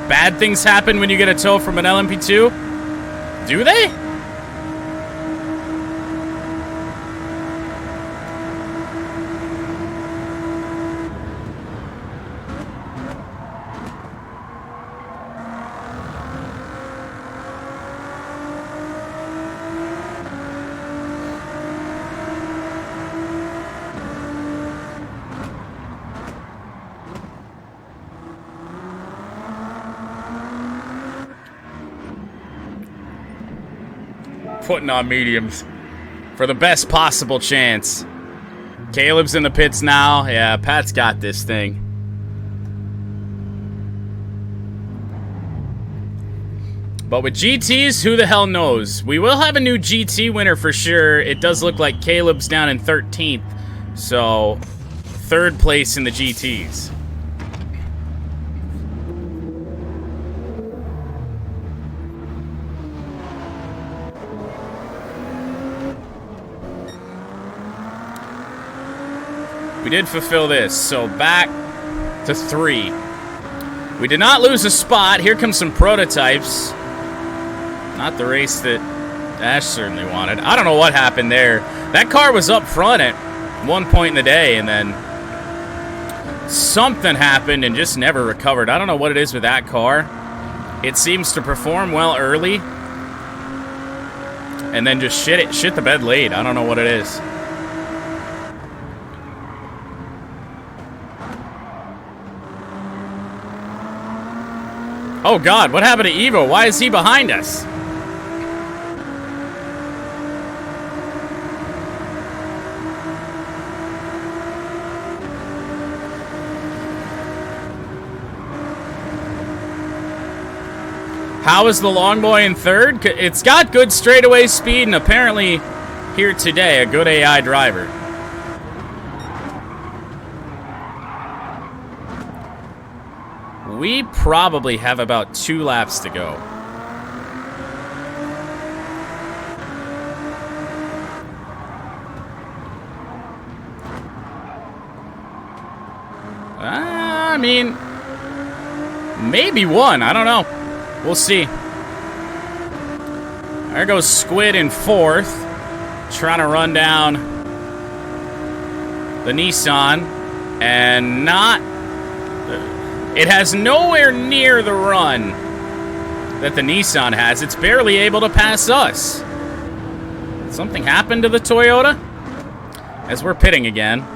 Bad things happen when you get a tow from an LMP2? Do they? Putting on mediums for the best possible chance. Caleb's in the pits now. Yeah, Pat's got this thing. But with GTs, who the hell knows? We will have a new GT winner for sure. It does look like Caleb's down in 13th. So, 3rd place in the GTs. We did fulfill this, so back to 3. We did not lose a spot. Here comes some prototypes. Not the race that Ash certainly wanted. I don't know what happened there. That car was up front at one point in the day, and then something happened and just never recovered. I don't know what it is with that car. It seems to perform well early, and then just shit the bed late. I don't know what it is. Oh god, what happened to Evo? Why is he behind us? How is the long boy in 3rd? It's got good straightaway speed, and apparently here today, a good AI driver. We probably have about 2 laps to go. I mean, maybe 1. I don't know. We'll see. There goes Squid in 4th, trying to run down the Nissan, and not... It has nowhere near the run that the Nissan has. It's barely able to pass us. Something happened to the Toyota? As we're pitting again.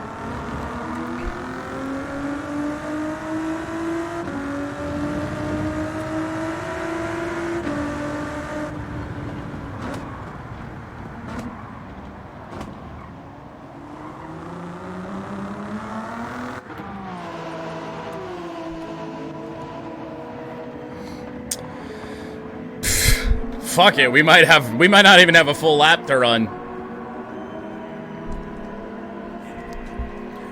Fuck it, we might not even have a full lap to run.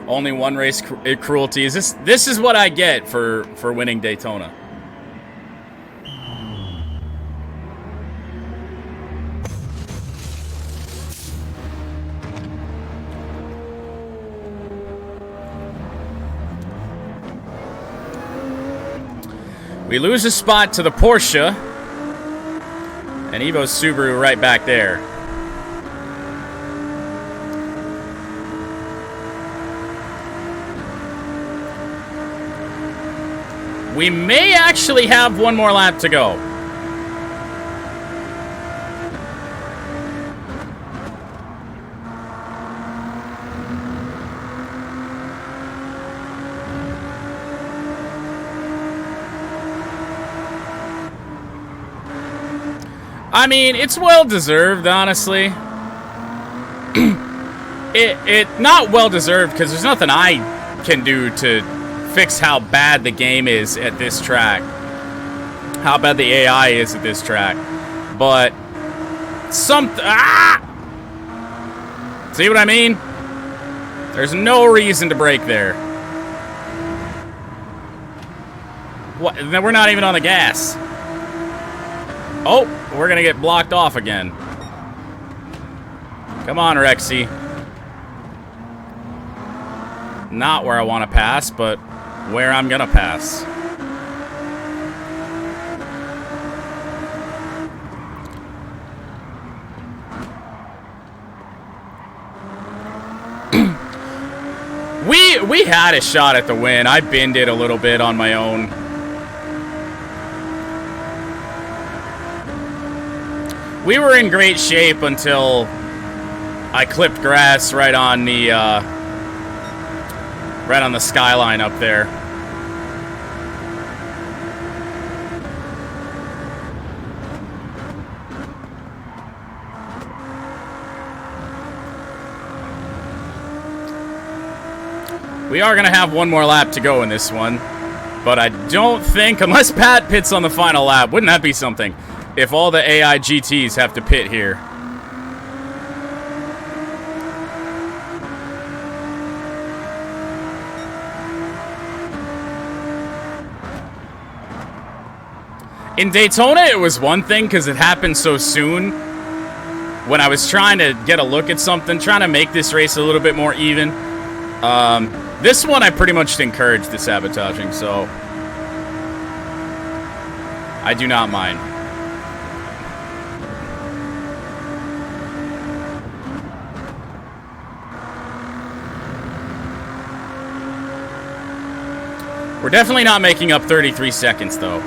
Only 1 race cruelty. This is what I get for winning Daytona. We lose a spot to the Porsche. And Evo's Subaru right back there. We may actually have one more lap to go. I mean, it's well deserved, honestly. it not well deserved because there's nothing I can do to fix how bad the game is at this track, how bad the AI is at this track. But see what I mean? There's no reason to brake there. What? We're not even on the gas. Oh, we're gonna get blocked off again. Come on, Rexy. Not where I want to pass, but where I'm gonna pass. We had a shot at the win. I binned it a little bit on my own. We were in great shape until I clipped grass right on the skyline up there. We are going to have one more lap to go in this one, but I don't think, unless Pat pits on the final lap, wouldn't that be something? If all the AI GTs have to pit here. In Daytona, it was one thing because it happened so soon. When I was trying to get a look at something, trying to make this race a little bit more even. This one, I pretty much encouraged the sabotaging, so I do not mind. We're definitely not making up 33 seconds, though.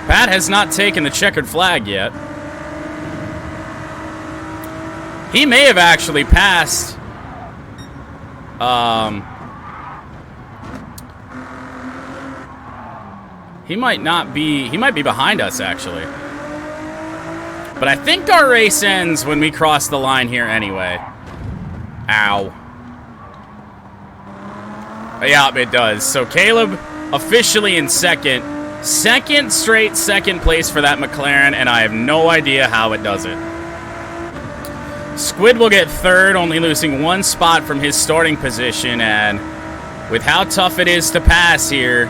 Pat has not taken the checkered flag yet. He may have actually passed. He might not be. He might be behind us, actually. But I think our race ends when we cross the line here anyway. Ow. Yeah, it does. So Caleb officially in second. Second straight second place for that McLaren, and I have no idea how it does it. Squid will get third, only losing one spot from his starting position, and with how tough it is to pass here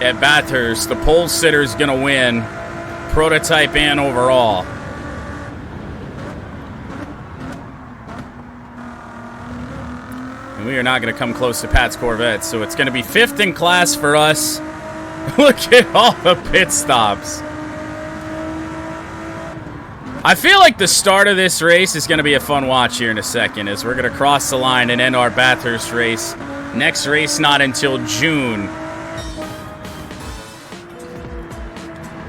at Bathurst, the pole sitter's going to win, prototype and overall. And we are not going to come close to Pat's Corvette, so it's going to be fifth in class for us. Look at all the pit stops. I feel like the start of this race is going to be a fun watch here in a second, as we're going to cross the line and end our Bathurst race. Next race not until June.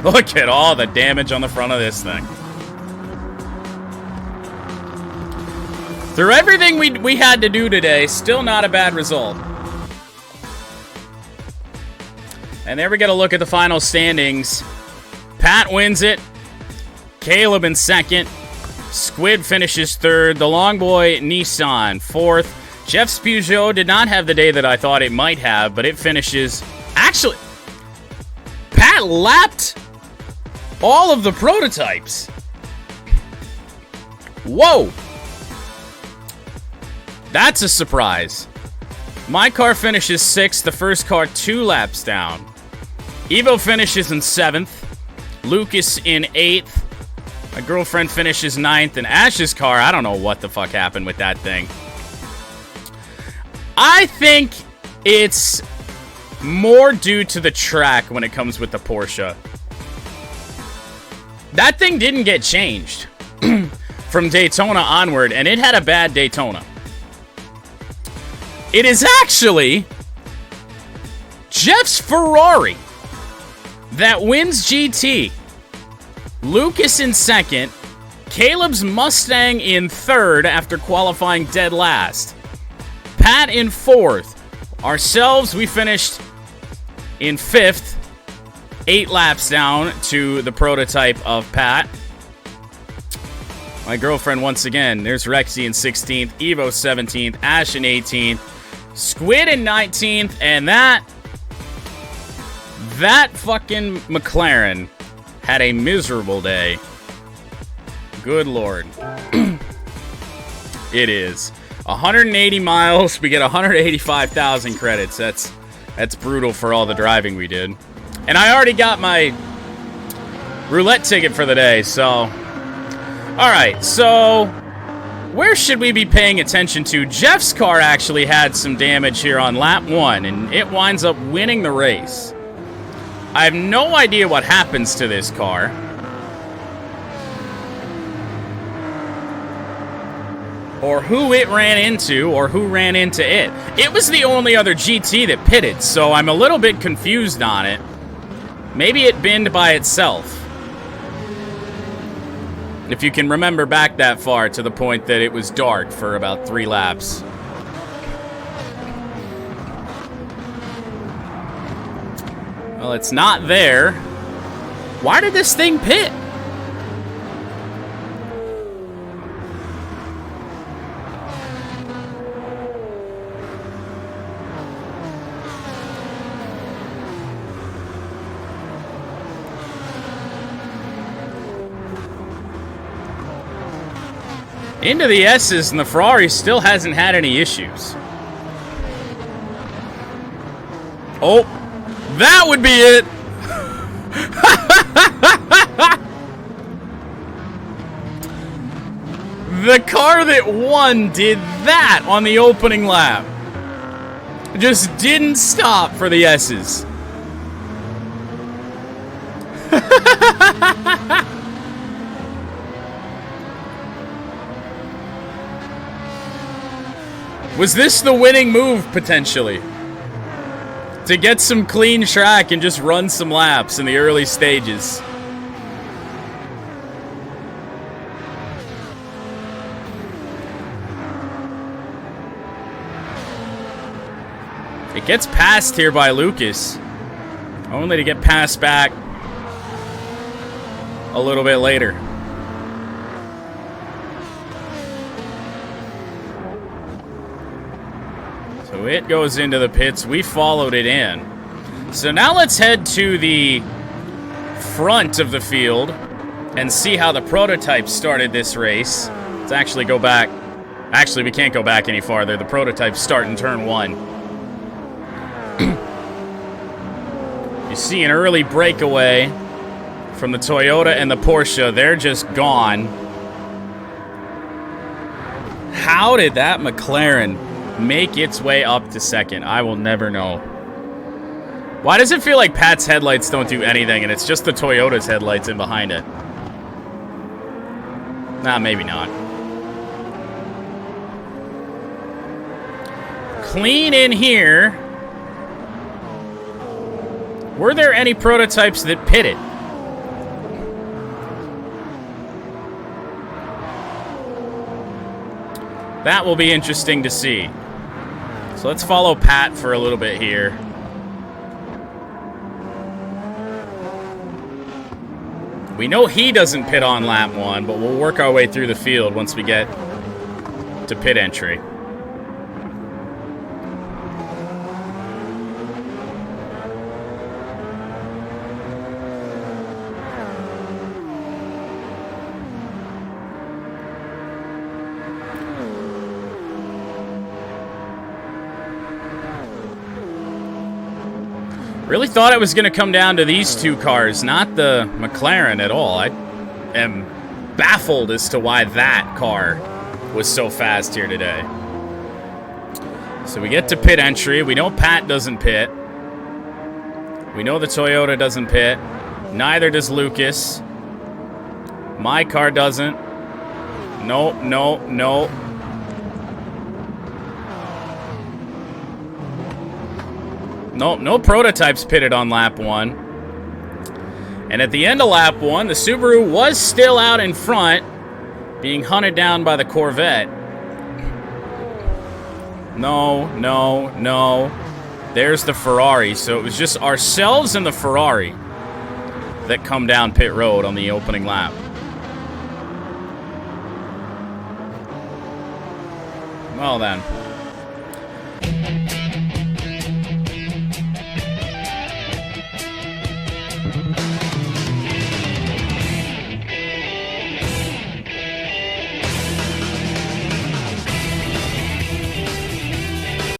Look at all the damage on the front of this thing. Through everything we had to do today, still not a bad result. And there we get a look at the final standings. Pat wins it. Caleb in second. Squid finishes third. The Long Boy Nissan fourth. Jeff's Peugeot did not have the day that I thought it might have, but it finishes... Actually, Pat lapped all of the prototypes. Whoa. That's a surprise. My car finishes 6th, the first car 2 laps down. Evo finishes in 7th, Lucas in 8th, my girlfriend finishes 9th, and Ash's car, I don't know what the fuck happened with that thing. I think it's more due to the track when it comes with the Porsche. That thing didn't get changed from Daytona onward, and it had a bad Daytona. It is actually Jeff's Ferrari that wins GT. Lucas in 2nd. Caleb's Mustang in 3rd after qualifying dead last. Pat in 4th. Ourselves, we finished in 5th. 8 laps down to the prototype of Pat. My girlfriend once again. There's Rexy in 16th. Evo 17th. Ash in 18th. Squid in 19th. And that fucking McLaren had a miserable day. Good Lord. It is 180 miles. We get 185,000 credits. That's brutal for all the driving we did. And I already got my roulette ticket for the day, so. Alright, so where should we be paying attention to? Jeff's car actually had some damage here on lap 1, and it winds up winning the race. I have no idea what happens to this car. Or who it ran into, or who ran into it. It was the only other GT that pitted, so I'm a little bit confused on it. Maybe it binned by itself. If you can remember back that far to the point that it was dark for about 3 laps. Well, it's not there. Why did this thing pit? Into the S's, and the Ferrari still hasn't had any issues. Oh, that would be it. The car that won did that on the opening lap. Just didn't stop for the S's. Was this the winning move, potentially? To get some clean track and just run some laps in the early stages. It gets passed here by Lucas. Only to get passed back a little bit later. So it goes into the pits. We followed it in. So now let's head to the front of the field and see how the prototype started this race. Let's actually go back. Actually, we can't go back any farther. The prototypes start in turn 1. You see an early breakaway from the Toyota and the Porsche. They're just gone. How did that McLaren make its way up to second? I will never know. Why does it feel like Pat's headlights don't do anything and it's just the Toyota's headlights in behind it? Nah, maybe not. Clean in here. Were there any prototypes that pitted? That will be interesting to see. So let's follow Pat for a little bit here. We know he doesn't pit on lap 1, but we'll work our way through the field once we get to pit entry. Really thought it was going to come down to these two cars, not the McLaren at all. I am baffled as to why that car was so fast here today. So we get to pit entry. We know Pat doesn't pit. We know the Toyota doesn't pit. Neither does Lucas. My car doesn't. No, no, no. Nope, no prototypes pitted on lap 1. And at the end of lap 1, the Subaru was still out in front, being hunted down by the Corvette. No, no, no. There's the Ferrari. So it was just ourselves and the Ferrari that come down pit road on the opening lap. Well then.